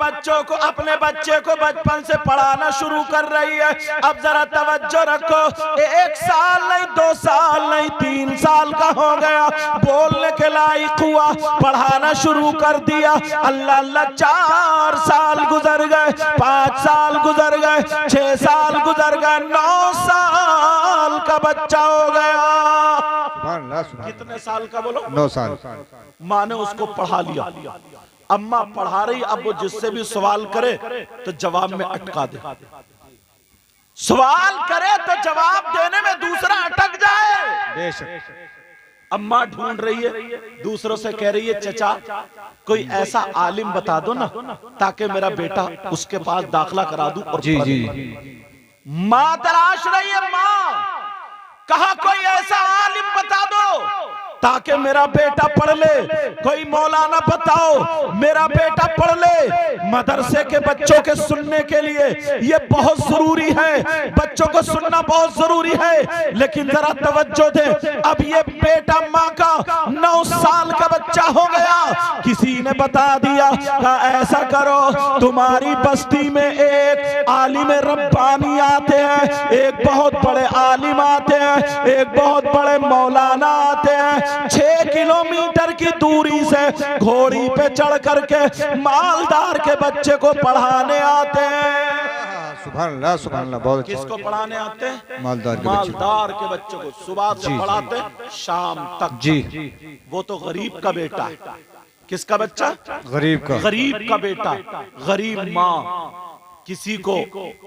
बच्चे को बचपन से पढ़ाना शुरू कर रही है। अब जरा तवज्जो रखो, 1 साल नहीं, 2 साल नहीं, 3 साल का हो गया, बोलने के लायक हुआ, पढ़ाना शुरू कर दिया। अल्लाह अल्लाह, 4 साल गुजर गए, 5 साल गुजर गए, 6 साल गुजर गए, 9 साल का बच्चा हो गया। कितने साल का बोलो, 9 साल। माँ ने उसको पढ़ा लिया, अम्मा पढ़ा रही, अब वो जिससे भी सवाल करे तो जवाब में अटका दे, सवाल करे तो जवाब देने में दूसरा अटक जाए। बेशक। अम्मा ढूंढ रही है, दूसरों से कह रही है चचा कोई ऐसा आलिम बता दो ना ताकि मेरा बेटा उसके पास दाखिला करा दूं। और जी जी, माँ तलाश रही है, माँ कहा कोई ऐसा आलिम बता दो ताकि मेरा बेटा पढ़ ले। कोई मौलाना बताओ मेरा बेटा पढ़ ले। मदरसे के बच्चों के सुनने के लिए ये बहुत जरूरी है, बच्चों को सुनना बहुत जरूरी है। लेकिन जरा तवज्जो दे, अब ये बेटा माँ का 9 साल का बच्चा हो गया, किसी ने बता दिया कि ऐसा करो, तुम्हारी बस्ती में एक आलिम रब्बानी आते हैं, एक बहुत बड़े आलिम आते हैं, एक बहुत बड़े मौलाना आते हैं, 6 किलोमीटर की दूरी से घोड़ी पे चढ़ करके मालदार के बच्चे को पढ़ाने आते हैं। सुभान अल्लाह, सुभान अल्लाह, बहुत अच्छा। किसको पढ़ाने आते हैं? मालदार के बच्चों को सुबह से पढ़ाते शाम तक। जी, वो तो गरीब का बेटा है। किसका बच्चा? गरीब का बेटा। गरीब माँ किसी को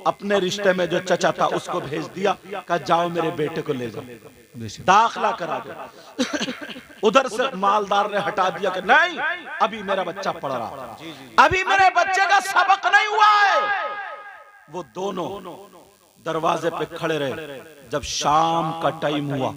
अपने रिश्ते में जो चचा था उसको भेज दिया, कहा जाओ मेरे बेटे को ले जाओ, दाखिला करा दो। उधर से मालदार ने हटा दिया कि नहीं, अभी मेरा बच्चा पढ़ रहा, अभी मेरे बच्चे का सबक नहीं हुआ है। वो दोनों दरवाजे पे खड़े रहे। जब शाम का टाइम हुआ,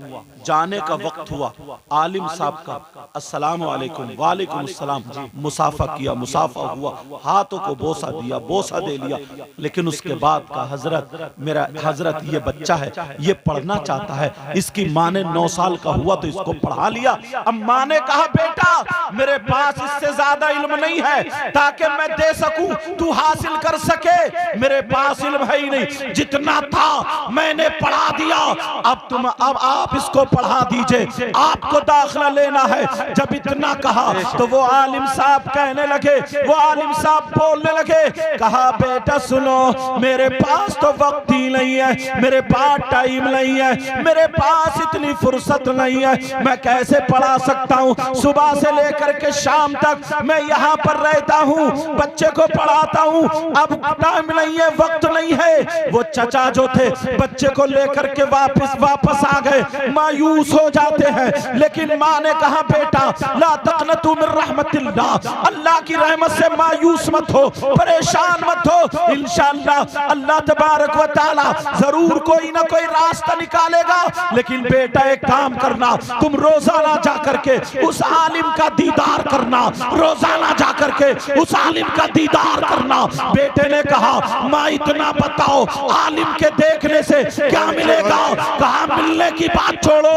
जाने का वक्त हुआ, आलिम साहब का अस्सलाम वालेकुम, वालेकुम अस्सलाम, मुसाफा किया, मुसाफा हुआ, हाथों को बोसा दिया, बोसा दे लिया। लेकिन उसके बाद का हजरत, मेरा हजरत ये बच्चा है, ये पढ़ना चाहता है। इसकी माँ ने 9 साल का हुआ तो इसको पढ़ा लिया। अब माँ ने कहा बेटा मेरे पास इससे ज्यादा इल्म नहीं है ताकि मैं दे सकूं, तू हासिल कर सके, मेरे पास इल्म है ही नहीं, जितना था मैंने पढ़ा दिया। अब आप इसको पढ़ा दीजिए, आपको दाखिला लेना है। जब इतना कहा तो वो आलिम साहब कहने लगे, वो आलिम साहब बोलने लगे, कहा बेटा सुनो, मेरे पास तो वक्त ही नहीं है, मेरे पास टाइम नहीं है, मेरे पास इतनी फुर्सत नहीं है, मैं कैसे पढ़ा सकता हूँ। सुबह से लेकर के शाम तक मैं यहाँ पर रहता हूँ, बच्चे को पढ़ाता हूँ, अब टाइम नहीं है, वक्त नहीं है। वो चचा जो थे बच्चे को लेकर के वापस आ गए, मायूस हो जाते हैं। लेकिन माँ ने कहा बेटा ला तक़नतू मिन रहमतिल्लाह, अल्लाह की रहमत से मायूस मत हो, परेशान मत हो, इंशाअल्लाह अल्लाह तबारक व तआला जरूर कोई ना कोई रास्ता निकालेगा। लेकिन बेटा एक काम करना, तुम रोजाना जाकर के उस आलिम का दीदार करना, रोजाना जाकर के उस आलिम का दीदार करना। बेटे ने कहा माँ इतना बताओ, आलिम के देखने से क्या मिलेगा? कहा मिलने की बात छोड़ो,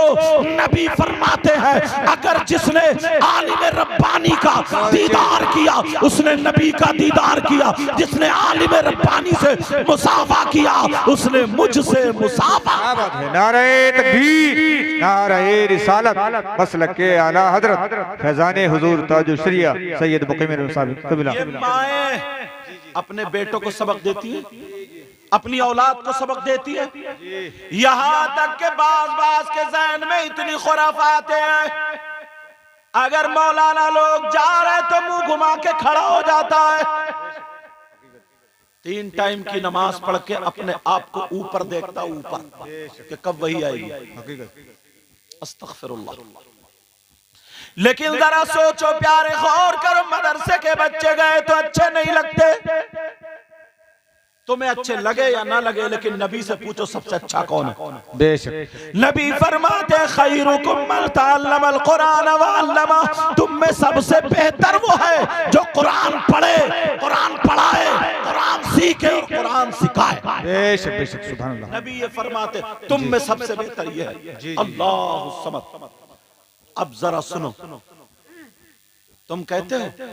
नबी फरमाते हैं अगर जिसने आलिम रब्बानी का दीदार किया उसने नबी का दीदार किया, जिसने आलिम रब्बानी से मुसाफा किया उसने मुझसे मुसाफा। नारे तकबीर, नारे रिसालत, मसलक के आला हजरत फैजाने हुजूर ताजुल शरिया सैयद मुकीम साहब। ये माएं अपने बेटों को सबक देती है, अपनी औलाद को सबक देती है। यहाँ तक के बाज के ज़हन में इतनी खुराफात हैं, अगर मौलाना लोग जा रहे तो मुंह घुमा के खड़ा हो जाता है। 3 टाइम की नमाज पढ़ के अपने आप को ऊपर देखता, ऊपर कि कब वही आएगी। अस्तगफिरुल्लाह। लेकिन जरा सोचो प्यारे, गौर करो, मदरसे के बच्चे गए तो अच्छे नहीं लगते, तुम्हें अच्छे लगे या ना लगे, लेकिन नबी से पूछो सबसे अच्छा कौन है? बेशक नबी फरमाते खैरुकुम मन तअल्लमल कुरान व अल्लमा, तुम में सबसे बेहतर वो है जो कुरान पढ़े, कुरान पढ़ाए, कुरान सीखे और कुरान सिखाए। बेशक बेशक सुभान अल्लाह। नबी ये फरमाते तुम में सबसे बेहतर ये है। अल्लाहु समद। अब जरा सुनो, तुम कहते हो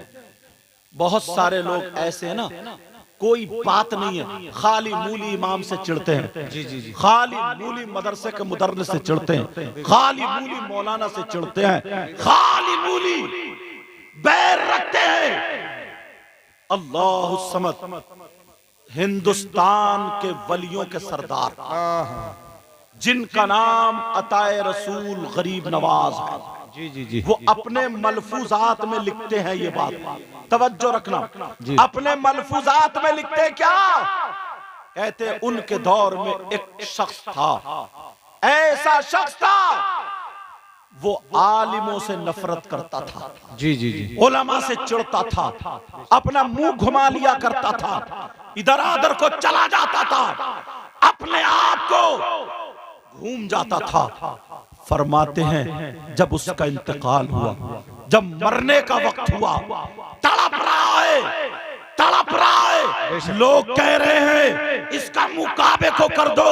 बहुत सारे लोग ऐसे हैं ना, कोई बात नहीं है, खाली मूली इमाम से चिढ़ते हैं, जी, खाली मूली मदरसे के मुदर्रिस से चिढ़ते हैं, खाली मूली मौलाना से चिढ़ते हैं, खाली मूली बैर रखते हैं। अल्लाह समद। हिंदुस्तान के वलियों के सरदार जिनका नाम अताए रसूल गरीब नवाज है, जी, वो अपने मलफूजात में लिखते हैं, ये बात तवज्जो रखना, अपने मलफूजात में लिखते क्या कहते? उनके दौर में एक शख्स था, ऐसा शख्स था, वो आलिमों से नफरत करता था, जी, उलमा से चिढ़ता था, अपना मुंह घुमा लिया करता था, इधर उधर को चला जाता था, अपने आप को घूम जाता था। फरमाते हैं जब उसका इंतकाल हुआ, जब मरने का वक्त हुआ, तड़प रहा है, तड़प रहा है। लोग कह रहे हैं इसका मुंह काबे को कर दो,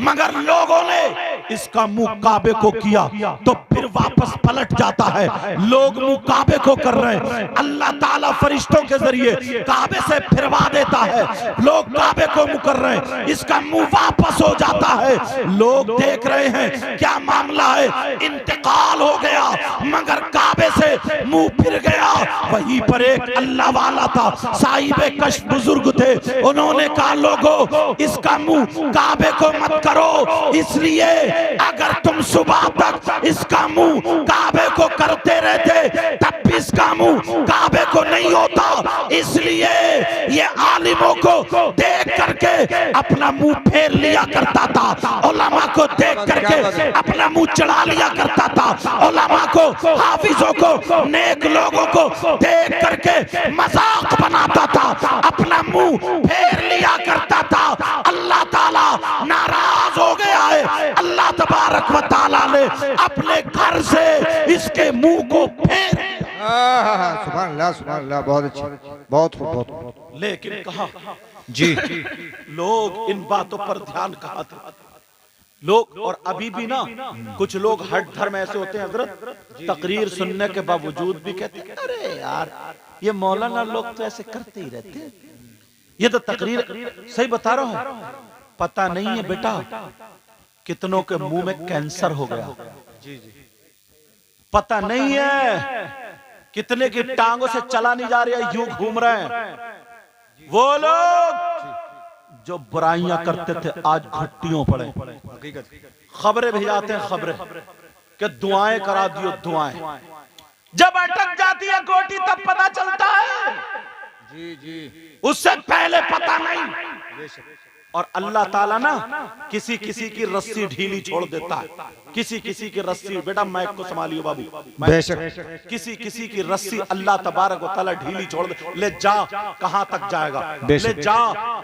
मगर लोगों ने इसका मुंह काबे को किया तो फिर वापस पलट जाता है। लोग मुंह काबे को कर रहे हैं, अल्लाह ताला फरिश्तों के जरिए काबे से फिरवा देता है। लोग काबे को मुंह कर रहे हैं, इसका मुंह वापस हो जाता है। लोग देख रहे हैं क्या मामला है, इंतकाल हो गया मगर काबे से मुंह फिर गया। वहीं पर एक अल्लाह वाला था, साहिबे कश्फ बुजुर्ग थे, उन्होंने कहा लोगों इसका मुंह काबे को मत करो, इसलिए अगर तुम सुबह तक इसका मुंह काबे को करते रहते तब भी इसका मुंह काबे को नहीं होता। इसलिए ये आलिमों को देख करके अपना मुंह फेर लिया करता था, उलमा को देख करके अपना मुंह चढ़ा लिया करता था, उलमा को, हाफिजों को, नेक लोगों को देख करके मजाक बनाता था, अपना मुंह फेर लिया करता था। अल्लाह ताला नाराज हो गया है, अल्लाह तबारक व ताला ने अपने घर से इसके मुंह को फेर। सुभान अल्लाह, सुभान अल्लाह, बहुत अच्छा, बहुत खूब, बहुत खूब। लेकिन कहा जी लोग इन बातों पर ध्यान कहाँ थे लोग। और अभी भी ना कुछ लोग हट धर्म ऐसे होते हैं हजरत, तकरीर सुनने के बावजूद भी कहते हैं अरे यार ये मौलाना लोग तो ऐसे करते ही रहते हैं, ये तो तकरीर। सही बता रहा हूं, पता नहीं है बेटा कितनों के मुंह में कैंसर हो गया, पता नहीं है कितने की टांगों से चला नहीं जा रहा, यूं घूम रहे हैं। वो लोग जो बुराइयां करते थे आज घुट्टियों पड़े, खबरें भेजाते हैं, खबरें कि दुआएं करा दियो, दुआएं। जब अटक जाती है गोटी तब पता चलता है, जी जी, उससे पहले पता नहीं। और अल्लाह ताला ना किसी किसी की रस्सी ढीली छोड़ देता है, किसी किसी की रस्सी, बेटा माइक को संभालियो बाबू, किसी किसी की रस्सी अल्लाह तबारक व तआला ढीली छोड़ दे। ले जा कहां तक जाएगा, ले जा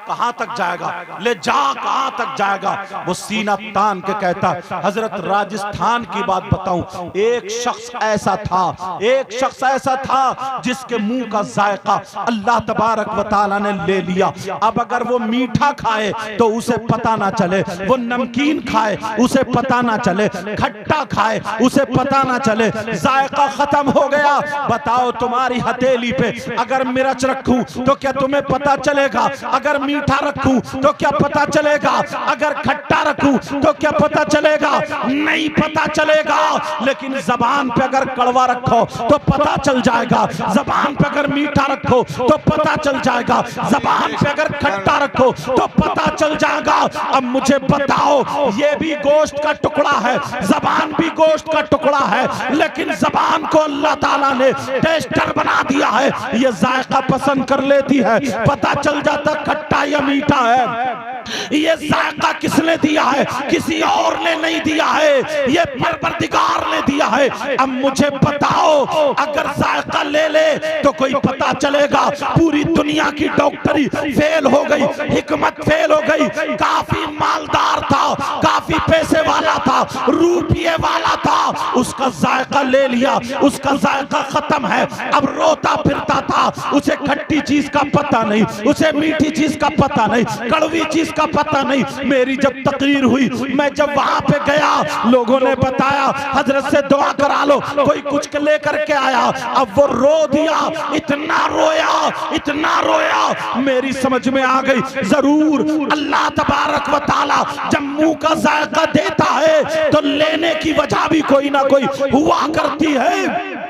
कहां तक जाएगा, ले जा कहां तक जाएगा। वो सीना तान के कहता है। हजरत राजस्थान की बात बताऊं, एक शख्स ऐसा था, एक शख्स ऐसा था जिसके मुंह का जायका अल्लाह तबारक व तआला ने ले लिया। अब अगर वो मीठा खाए तो उसे पता ना चले, वो नमकीन खाए उसे पता ना चले, खट्टा खाए उसे पता ना चले, जायका खत्म हो गया। बताओ तुम्हारी हथेली पे अगर मिर्च रखूं तो क्या तुम्हें पता चलेगा, अगर मीठा रखूं तो क्या पता चलेगा, अगर खट्टा रखूं तो क्या पता चलेगा, नहीं पता चलेगा। लेकिन जबान पे अगर कड़वा रखो तो पता चल जाएगा, जबान पे अगर मीठा रखो तो पता चल जाएगा, जबान पे अगर खट्टा रखो तो पता चल जाएगा। अब मुझे बताओ, ये भी गोश्त का टुकड़ा है, जबान भी गोश्त का टुकड़ा है, लेकिन जबान को अल्लाह ताला ने टेस्टर बना दिया है, ये जायका पसंद कर लेती है, पता चल जाता खट्टा या मीठा है। ये जायका किसने दिया है, किसी और ने नहीं दिया है, ये परवरदिगार ने दिया है। अब मुझे बताओ, अगर जायका ले ले तो कोई पता चलेगा पूरी दुनिया की डॉक्टरी फेल हो गई, हिकमत फेल हो गई, काफी मालदार था, काफी पैसे वाला था, रुपये वाला था, उसका जायका ले लिया, उसका जायका खत्म है। अब रोता फिरता था, उसे खट्टी चीज का पता नहीं, उसे मीठी चीज का पता नहीं, कड़वी चीज का पता नहीं। मेरी जब तकरीर हुई, मैं जब वहां पे गया, लोगों ने बताया हजरत से दुआ करा लो, कोई कुछ लेकर के आया। अब वो रो दिया, इतना रोया, इतना रोया, मेरी समझ में आ गई जरूर अल्लाह तबारक व तआला जब मुंह का जायका देता है तो लेने की वजह भी कोई ना कोई हुआ करती है।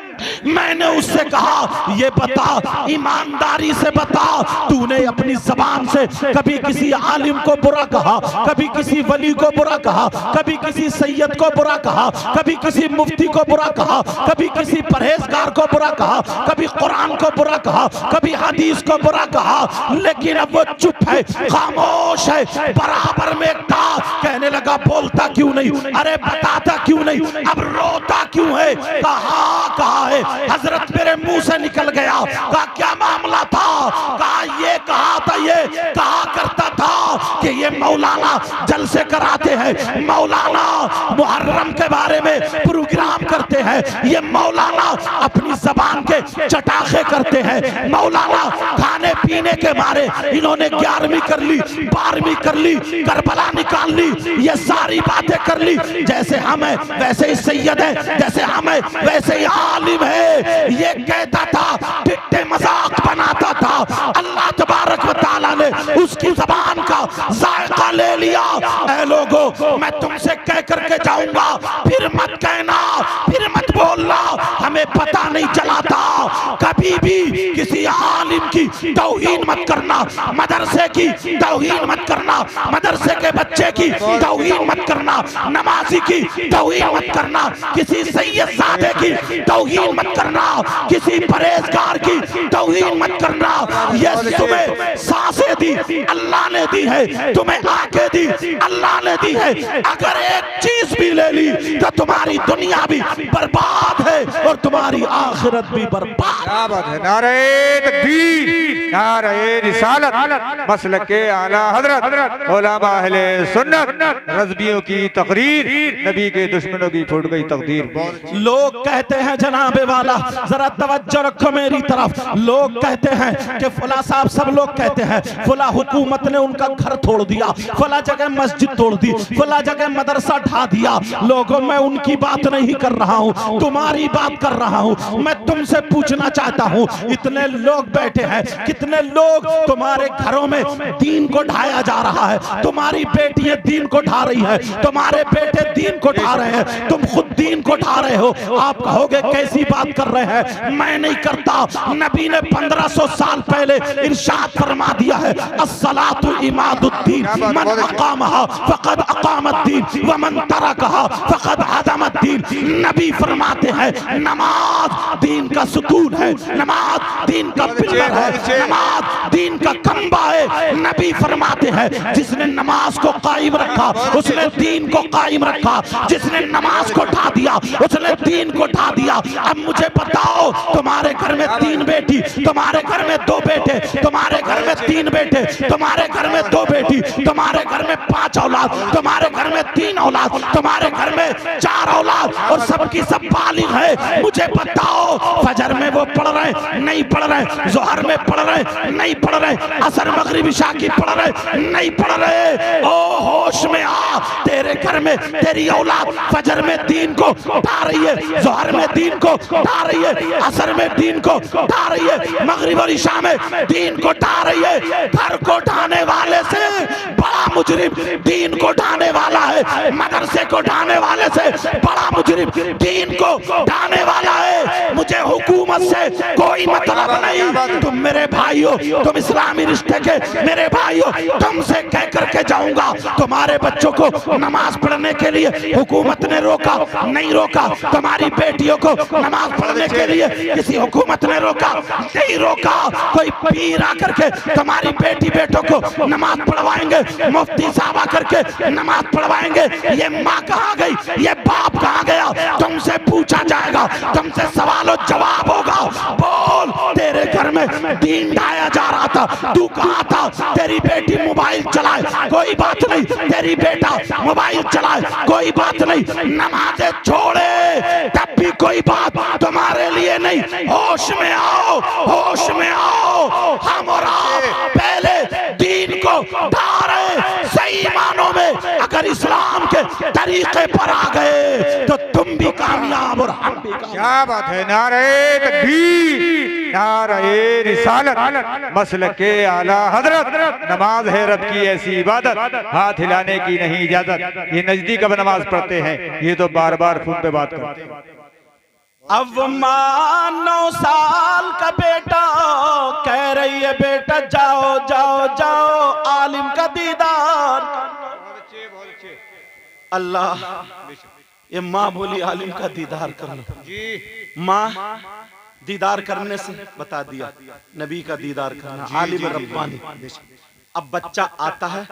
मैंने उससे कहा, ये बता, ईमानदारी से बता, तूने अपनी जबान से कभी किसी आलिम को बुरा कहा, कभी किसी वली को बुरा कहा, कभी किसी सैयद को बुरा कहा, कभी किसी मुफ्ती को बुरा कहा, कभी किसी परहेजगार को बुरा कहा, कभी कुरान को बुरा कहा, कभी हदीस को बुरा कहा? लेकिन अब वो चुप है, खामोश है, बराबर में था। कहने लगा बोलता क्यों नहीं, अरे बताता क्यों नहीं, अब रोता क्यों है? कहा है, हजरत मेरे मुंह से निकल गया। कहा क्या मामला था? कहा ये कहा था, ये कहा करता था कि ये मौलाना जलसे कराते हैं, मौलाना मुहर्रम के बारे में प्रोग्राम करते हैं, ये मौलाना अपनी जबान के चटाखे करते हैं, मौलाना खाने पीने के बारे इन्होंने 11वीं कर ली, 12वीं कर ली, करबला निकाल ली, ये सारी बातें कर ली। जैसे हम है वैसे ही सैयद है, जैसे हम है वैसे ही आलिम है, ये कहता था, टिट्टे मजाक बनाता था। अल्लाह तबारक व तआला ने उसकी जबान का जायका ले लिया। ऐ लोगों, मैं तुमसे कह करके जाऊंगा, फिर मत कहना, फिर मत बोलना हमें पता नहीं चला था। कभी भी किसी आलिम की तौहीन मत करना, मदरसे की तौहीन मत करना, मदरसे के बच्चे की तौहीन मत करना, नमाजी की तौहीन मत करना, किसी सैयदजादे की तौहीन मत करना, किसी परहेजगार की तौहीन मत करना। ये तुम्हें सांसें दी अल्लाह ने दी है, तुम्हें आंखें दी अल्लाह ने दी है। अगर एक चीज भी ले ली तो तुम्हारी दुनिया भी बर्बाद है और तुम्हारी आखिरत भी बर्बाद। क्या बात है। नारे तकबीर, नारे रिसालत, मसलके आला हजरत, उलमा अहले सुन्नत, रज़वियों की तकरीर, नबी के दुश्मनों की फूट गई तकदीर। लोग कहते हैं जनाबे वाला, जरा तवज्जो रखो मेरी तरफ, लोग कहते हैं कि फला साहब, सब लोग कहते हैं फला हुकूमत ने उनका घर तोड़ दिया, फला जगह मस्जिद तोड़ दी, फला जगह मदरसा ढा दिया। लोगों, मैं उनकी बात नहीं कर रहा हूँ, तुम्हारी बात कर रहा हूँ। मैं तुमसे पूछना चाहता हूँ, इतने लोग बैठे हैं, कितने लोग तुम्हारे घरों में दीन को ढाया जा रहा है, तुम्हारी बेटियां दीन को ढा रही है, तुम्हारे बेटे दीन को ढा रहे हैं, तुम खुद दीन को ढा रहे हो। आप कहोगे कैसी बात कर रहे हैं, मैं नहीं करता। नबी ने 1500 साल पहले इरशाद फरमा दिया है, अस्सलातु इमादुद्दीन, मन अकामहा फक़द अकामद्दीन व मन तरकहा फक़द हदमद्दीन। नबी फरमाते हैं नमाज दीन का सुकून है, नमाज दीन का पिलर है, नमाज दीन का खंबा है। नबी फरमाते हैं जिसने नमाज को कायम रखा उसने दीन को कायम रखा, जिसने नमाज को ढा दिया उसने दीन को ढा दिया। अब मुझे बताओ, तुम्हारे घर में 3 बेटी, तुम्हारे घर में 2 बेटे, तुम्हारे घर में 3 बेटे, तुम्हारे घर में 2 बेटी, तुम्हारे घर में 5 औलाद, तुम्हारे घर में 3 औलाद, तुम्हारे घर में 4 औलाद और सबकी सब बालिग है। मुझे बताओ, फजर में वो पढ़ रहे नहीं पढ़ रहे, जोहर में पढ़ रहे नहीं पढ़ रहे, असर मगरिब इशा की पढ़ रहे नहीं पढ़ रहे। ओ होश में आ, तेरे घर में तेरी औलाद फजर में दीन को ढा रही है, जोहर में दीन को ढा रही है, असर में दीन को ढा रही है, मगरिब और इशा में दीन को ढा रही है। घर को ढाने वाले से बड़ा मुजरिम दीन को ढाने वाला है, मदरसे को ढाने वाले से बड़ा मुजरिम दीन को ढाने वाला है। मुझे हुकूमत से कोई मतलब नहीं, तुम मेरे भाइयों, तुम इस्लामी रिश्ते के मेरे भाइयों, तुमसे कह करके जाऊंगा, तुम्हारे बच्चों को नमाज पढ़ने के लिए हुकूमत ने रोका नहीं रोका, तुम्हारी बेटियों को नमाज पढ़ने के लिए किसी हुकूमत ने रोका नहीं रोका। कोई पीर आकर के तुम्हारी बेटी बेटों को नमाज पढ़वाएंगे, मुफ्ती साहब आकर के नमाज पढ़वाएंगे। ये माँ कहाँ गई, ये बाप कहाँ गया, तुमसे पूछा जाएगा, तुमसे सवाल जवाब होगा। बोल, तेरे घर में दीन ढाया जा रहा था, तू कहाँ था? तेरी बेटी मोबाइल चलाए कोई बात नहीं, तेरी बेटा मोबाइल चलाए कोई बात नहीं, नमाजें छोड़े तब भी कोई बात तुम्हारे लिए नहीं। होश में आओ, होश में आओ। हम और आप पहले दीन को ढा रहे, सही मानों में अगर इस्लाम के तरीके पर आ गए तो तुम भी कामयाब और हम भी कामयाब। क्या बात है। नारे तकबीर, नारे रिसालत, मसलके आला हजरत, नमाज है रब की ऐसी इबादत, हाथ हिलाने की नहीं इजाजत। ये नजदीक अब नमाज पढ़ते हैं, ये तो बार बार फोन पे बात करते हैं। अब माँ 9 साल का बेटा कह रही है बेटा जाओ जाओ जाओ आलिम का दीदार। अल्लाह, ये माँ बोली आलिम का दीदार कर लो। माँ दीदार करने से बता दिया नबी का दीदार करना, आलिम रब्बानी। अब बच्चा आता है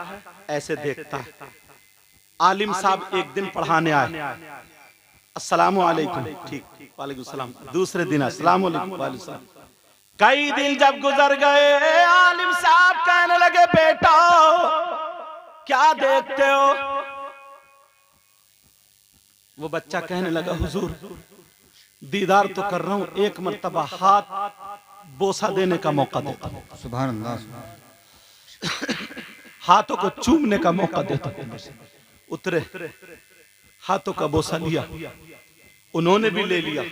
ऐसे देखता है, आलिम साहब एक दिन पढ़ाने आए, अस्सलाम वालेकुम, ठीक, वालेकुम सलाम। दूसरे दिन अस्सलाम वालेकुम, वालेकुम सलाम। कई दिन जब गुजर गए, आलिम साहब कहने लगे बेटा क्या देखते हो? वो बच्चा कहने लगा, हुजूर दीदार तो कर रहा हूं, एक मर्तबा हाथ बोसा देने का मौका देता हूं। सुभान अल्लाह। हाथों को चूमने का मौका देता हूं। उतरे, हाथों का बोसा लिया, उन्होंने भी ले लिया।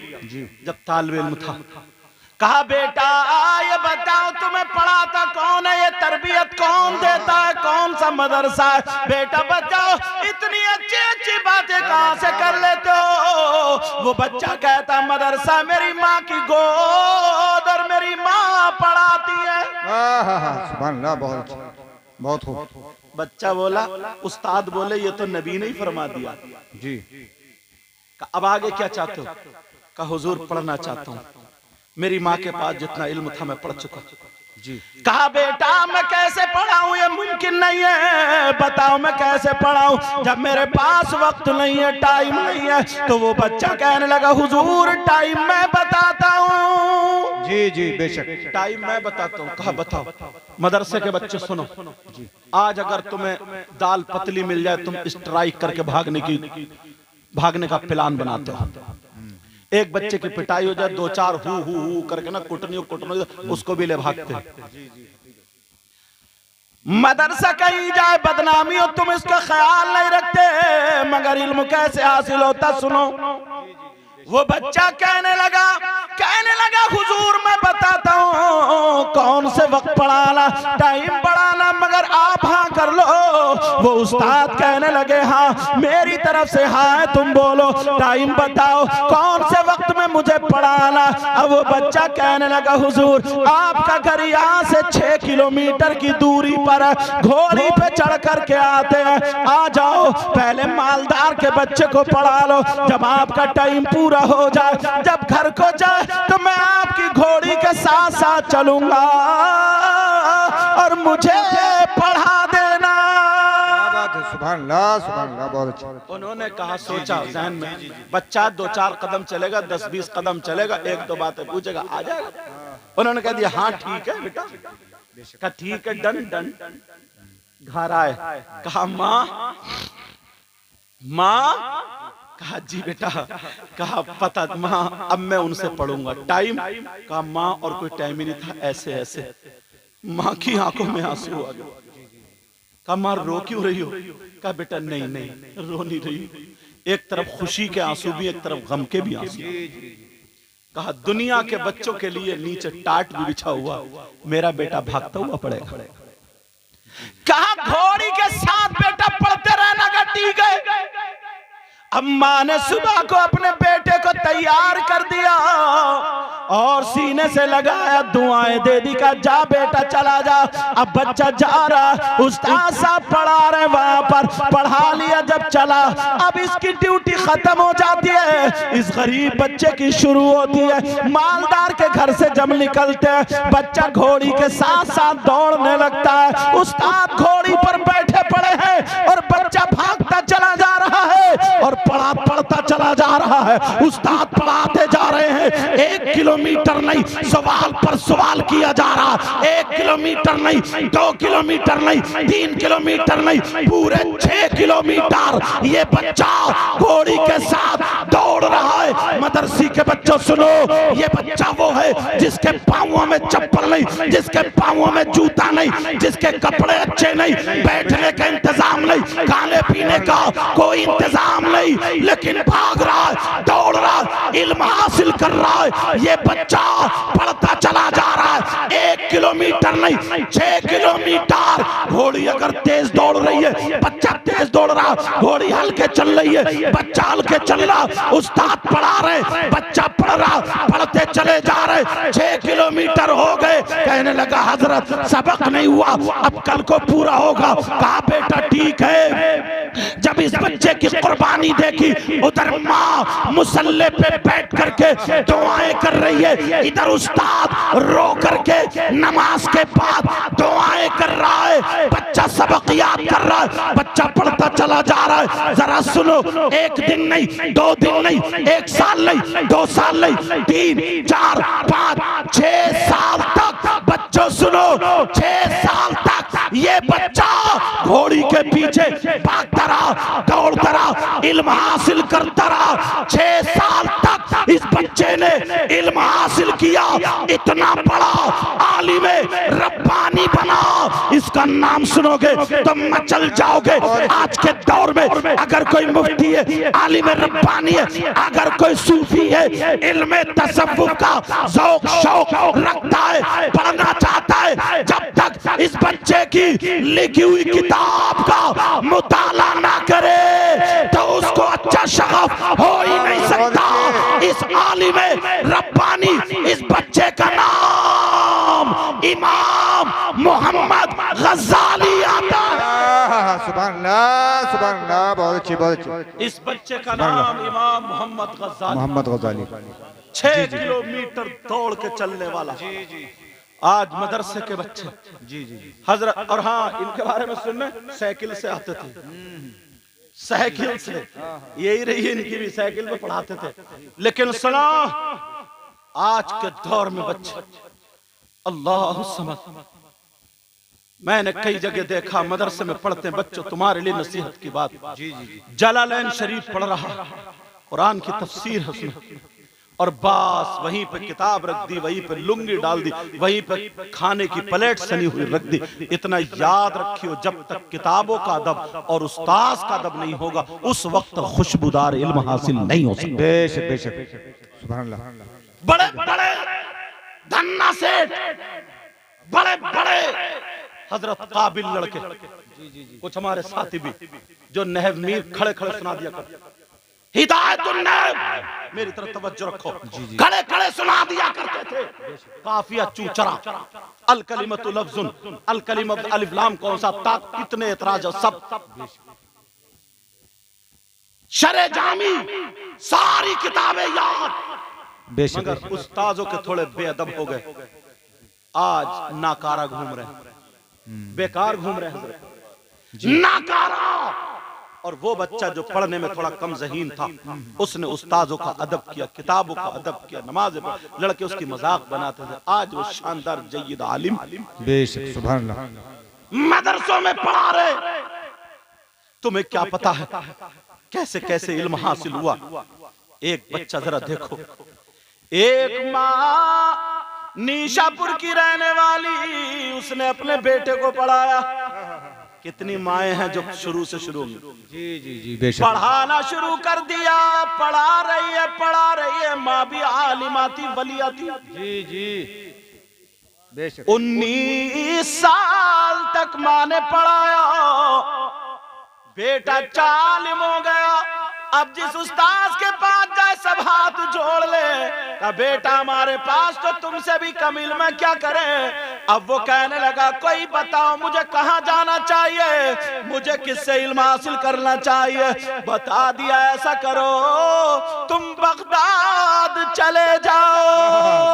जब तालिब इल्म था, कहा बेटा ये बताओ तुम्हें पढ़ाता कौन है, ये तरबियत कौन देता है, कौन सा मदरसा है? बेटा बताओ, इतनी अच्छी अच्छी बातें कहां से कर लेते हो? वो बच्चा कहता मदरसा मेरी माँ की गोद और मेरी माँ पढ़ाती है। सुभान अल्लाह, बहुत खूब। बच्चा बोला, उस्ताद बोले ये तो नबी ने ही फरमा दिया जी। अब आगे क्या चाहते हो? कहा हुजूर पढ़ना चाहता हूँ, मेरी माँ के पास जितना इल्म था मैं पढ़ चुका जी। कहा बेटा मैं कैसे पढ़ाऊं, ये मुमकिन नहीं है, बताओ मैं कैसे पढ़ाऊं जब मेरे पास वक्त नहीं है, टाइम नहीं है। तो वो बच्चा कहने लगा हुजूर टाइम मैं बताता हूँ। जी जी बेशक, टाइम मैं बताता हूँ। कहा बताओ। मदरसे के बच्चे सुनो, आज अगर तुम्हें दाल पतली मिल जाए, तुम स्ट्राइक करके भागने का प्लान बनाते हो। एक बच्चे की पिटाई हो जाए, दो चार हु करके ना कुटनी उसको भी ले भागते। मदरसा कहीं जाए बदनामी हो, तुम इसका ख्याल नहीं रखते, मगर इल्म कैसे हासिल होता सुनो। वो बच्चा कहने लगा हुजूर मैं बताता हूँ कौन से वक्त पढ़ाना, टाइम पढ़ाना, मगर आप हाँ कर लो। वो उस्ताद कहने लगे हाँ, मेरी तरफ से हाँ है, तुम बोलो टाइम बताओ कौन से वक्त में मुझे पढ़ाना। अब वो बच्चा कहने लगा हुजूर आपका घर यहाँ से 6 किलोमीटर की दूरी पर है, घोड़ी पे चढ़ करके आते हैं, आ जाओ पहले मालदार के बच्चे को पढ़ा लो, जब आपका टाइम पूरा हो जाए, जब घर को जाए तो मैं आपकी घोड़ी के साथ साथ चलूंगा और मुझे पढ़ा देना। सुभान अल्लाह, सुभान अल्लाह, बहुत अच्छा। उन्होंने कहा, सोचा जहन में, बच्चा 2-4 कदम चलेगा, 10-20 कदम चलेगा, 1-2 बातें पूछेगा, आ जाएगा। उन्होंने कह दिया हाँ ठीक है बेटा। कहा ठीक है, डन। घर आए, कहा माँ कहा जी बेटा। कहा पता माँ अब मैं उनसे पढ़ूंगा, टाइम? कहा माँ और कोई टाइम ही नहीं था, ऐसे माँ की आंखों में आंसू आ गए। कहा माँ रो क्यों रही हो? कहा बेटा नहीं रो नहीं रही, एक तरफ खुशी के आंसू भी, एक तरफ गम के भी आंसू। कहा दुनिया के बच्चों के लिए नीचे टाट भी बिछा हुआ, मेरा बेटा भागता हुआ पड़ेगा। कहा घोड़ी के साथ बेटा पढ़ते रहना का ठीक है। अम्मा ने सुबह को अपने बेटे को तैयार कर दिया और सीने से लगाया, दुआएं दे दी, का जा बेटा चला जा। अब बच्चा जा रहा, उस्ताद साहब पढ़ा रहे, वहां पर पढ़ा लिया, जब चला अब इसकी ड्यूटी खत्म हो जाती है, इस गरीब बच्चे की शुरू होती है। मालदार के घर से जब निकलते हैं, बच्चा घोड़ी के साथ साथ दौड़ने लगता है, उस्ताद घोड़ी पर बैठे पड़े हैं और बच्चा भागता चला जा रहा है और पढ़ता चला जा रहा है। उस्ताद पढ़ाते जा रहे हैं, 1 किलोमीटर नहीं, सवाल पर सवाल किया जा रहा, 1 किलोमीटर नहीं, 2 किलोमीटर नहीं, 3 किलोमीटर नहीं, पूरे 6 किलोमीटर ये बच्चा घोड़ी के साथ दौड़ रहा है। मदरसी के बच्चों सुनो, ये बच्चा वो है जिसके पांवों में चप्पल नहीं, जिसके पांवों में जूता नहीं, जिसके कपड़े अच्छे नहीं, बैठने का इंतजाम नहीं, खाने पीने का कोई इंतजाम नहीं, लेकिन भाग रहा है, दौड़ रहा है, इल्म हासिल कर रहा है। ये बच्चा पढ़ता चला जा रहा है, 1 किलोमीटर नहीं, 6 किलोमीटर। घोड़ी अगर तेज दौड़ रही है, बच्चा तेज दौड़ रहा, घोड़ी हल्के चल रही है, बच्चा हल्के चल रहा, उस्ताद पढ़ा रहे, बच्चा पढ़ रहा, पढ़ते चले जा रहे, 6 किलोमीटर हो गए। कहने लगा हजरत सबक नहीं हुआ, अब कल को पूरा होगा। कहा बेटा ठीक है। जब इस बच्चे की कुर्बानी देखी, उधर माँ मुसल्ले पे बैठ करके दुआएं कर रही है, इधर उस्ताद रो करके नमाज के बाद दुआएं कर रहा है, बच्चा सबक याद कर रहा है, बच्चा पढ़ता चला जा रहा है। जरा सुनो, 1 दिन नहीं, 2 दिन नहीं, 1 साल नहीं, 2 साल नहीं, 3, 4, 5, 6 साल तक बच्चों सुनो, 6 साल तक ये बच्चा घोड़ी के पीछे भागता रहा, दौड़ता रहा, इल्म हासिल करता रहा। 6 साल तक इस बच्चे ने इल्म हासिल किया, इतना बड़ा आलिम रब्बानी बना। इसका नाम सुनोगे तो मचल जाओगे। आज के दौर में अगर कोई मुफ्ती है, आलिम रब्बानी है, अगर कोई सूफी है, इल्म तसव्वुफ का ज़ौक़ शौक़ रखता है, पढ़ना चाहता है, जब तक इस बच्चे की लिखी हुई किताब का मुताला ना करे तो उसको अच्छा शगफ हो ही नहीं सकता। इस आलिम रब्बानी, इस बच्चे का नाम इमाम मोहम्मद गज़ाली आता है। सुभान अल्लाह, सुभान अल्लाह, बहुत अच्छी, बहुत अच्छी। इस बच्चे का नाम इमाम मोहम्मद गज़ाली। 6 किलोमीटर दौड़ के चलने वाला। आज मदरसे के बच्चे हजरत, और हाँ इनके बारे में सुनने, साइकिल से आते थे, साइकिल से, यही रही इनकी भी, साइकिल पे पढ़ाते थे। लेकिन सुना, आज के दौर में बच्चे अल्लाह समद, मैंने कई जगह देखा मदरसे में पढ़ते हैं बच्चों, तुम्हारे लिए नसीहत की बात, जलालैन शरीफ पढ़ रहा, कुरान की तफसीर है उसमें, और बस वहीं पे किताब रख दी, वहीं पे लुंगी डाल दी, वहीं पे खाने की प्लेट सनी हुई रख दी। इतना याद रखियो, जब तक किताबों का अदब और उस्ताद का अदब नहीं होगा, उस वक्त खुशबूदार इल्म हासिल नहीं हो सकता। बेशक बेशक, सुभान अल्लाह। बड़े बड़े धन्ना सेठ, बड़े बड़े हजरत काबिल लड़के, कुछ हमारे साथी भी जो नहव मीर खड़े खड़े सुना दिया करते, हिदायतुन नहव, मेरी तरफ तवज्जो रखो, खड़े खड़े सुना दिया करते थे। काफिया चूचरा, अल कलिमतु लफ्जुन, अल कलिमत अलिफ लाम कौन सा, ता, कितने एतराज सब, शरे जामी, सारी किताबें याद, मगर उस्ताजों के थोड़े बेअदब हो गए। आज नाकारा घूम रहे हैं, बेकार घूम रहे हैं, नाकारा। और वो बच्चा जो पढ़ने में थोड़ा कम ज़हीन था, उसने उस्ताजों का अदब किया, किताबों का अदब किया, नमाज पढ़, लड़के उसकी मजाक बनाते थे। आज वो शानदार जय्यद आलिम, बेशक सुभान अल्लाह, मदरसों में पढ़ा रहे। तुम्हें क्या पता है कैसे कैसे इल्म हासिल हुआ। एक बच्चा जरा देखो, एक माँ नीशापुर की रहने वाली, उसने अपने बेटे को पढ़ाया। कितनी माएं हैं जो शुरू से शुरू में जी बेशक पढ़ाना शुरू कर दिया, पढ़ा रही है, माँ भी आलिमा थी, वलिया थी। जी बेशक 19 साल तक माँ ने पढ़ाया, बेटा चालिम हो गया। अब जिस उस्ताद के पास जाए सब हाथ जोड़ ले, का बेटा हमारे पास तो तुमसे भी कम इल्म है, क्या करें। अब वो कहने लगा, कोई बताओ मुझे कहाँ जाना चाहिए, मुझे किससे इल्म हासिल करना चाहिए। बता दिया, ऐसा करो तुम बगदाद चले जाओ।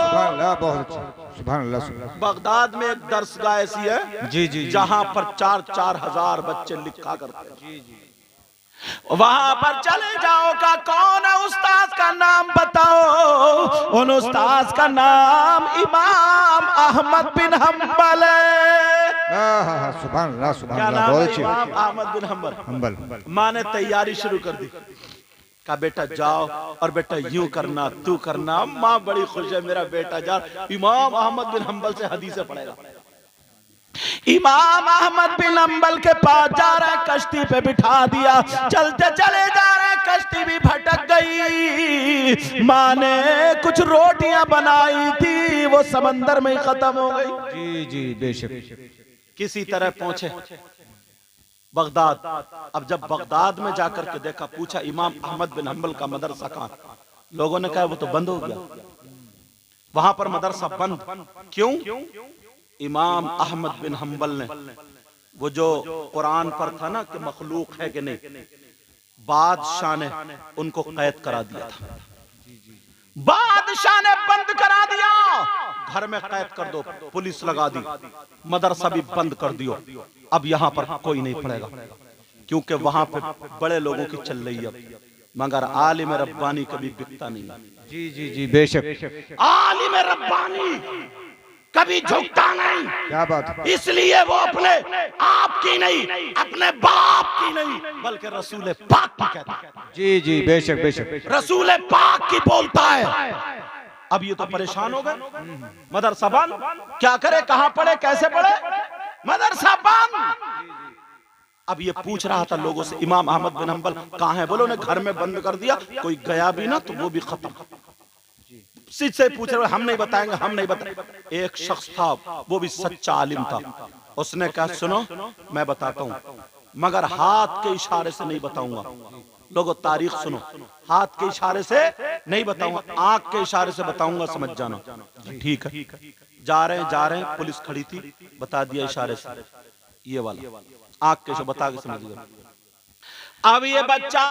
सुभान अल्लाह, बहुत अच्छा, सुभान अल्लाह। बगदाद में एक दरसगाह ऐसी है जी जहाँ पर 4-4 हजार बच्चे लिखा करते हैं। जी वहां पर चले जाओ। का कौन है उस्ताद का नाम बताओ। उन उस्ताद का नाम इमाम अहमद बिन हम्बल है। सुभान अल्लाह, सुभान अल्लाह, बहुत अच्छी। इमाम अहमद बिन हम्बल। माँ ने तैयारी शुरू कर दी, का बेटा जाओ और बेटा यूं करना, तू करना। माँ बड़ी खुश है, मेरा बेटा जा इमाम अहमद बिन हम्बल से हदीसें पढ़ेगा। इमाम अहमद बिन हम्बल के पास जा रहा है, कश्ती पे बिठा दिया, चलते चले जा रहे हैं, कश्ती भी भटक गई। माँ ने कुछ रोटियां बनाई थी, वो समंदर में ही खत्म हो गई। जी बेशक। किसी तरह पहुंचे बगदाद। अब जब बगदाद में जाकर के देखा, पूछा इमाम अहमद बिन हम्बल का मदरसा कहाँ। लोगों ने कहा वो तो बंद हो गया, वहां पर मदरसा बंद। क्यों? इमाम अहमद बिन हम्बल ने वो जो कुरान पर था ना कि मखलूक है कि नहीं, बादशाह ने उनको कैद करा दिया था। बादशाह ने बंद करा दिया, घर में कैद कर दो, पुलिस लगा दी, मदरसा भी बंद कर दियो। अब यहाँ पर कोई नहीं पढ़ेगा, क्योंकि वहां पे बड़े लोगों की चल रही है, मगर आलिम रब्बानी कभी बिकता नहीं। जी बेशक। आलिम रब्बानी कभी झुकता नहीं। क्या बात। इसलिए वो अपने आप की नहीं, अपने बाप की नहीं, बल्कि रसूल पाक की कहता है। जी जी, बेशक बेशक, रसूल पाक की बोलता है। अब ये तो परेशान हो गए, मदरसा बंद, क्या करे, कहां पढ़े, कैसे पढ़े, मदरसा बंद। अब ये पूछ रहा था लोगों से, इमाम अहमद बिन हंबल कहां है? बोलो ने घर में बंद कर दिया, कोई गया भी ना तो वो भी खत्म। सीध से पूछ रहे, हम नहीं बताएंगे, हम नहीं बताएंगे। एक शख्स था, वो भी सच्चा आलिम था, उसने कहा सुनो मैं बताता हूं, मगर हाथ के इशारे से नहीं बताऊंगा। लोगों तारीख सुनो, हाथ के इशारे से नहीं बताऊंगा, आंख के इशारे से बताऊंगा, समझ जाना। ठीक है, जा रहे हैं, पुलिस खड़ी थी, बता दिया इशारे से, ये वाला आंख के इशारे बता के समझ गया। अब ये बच्चा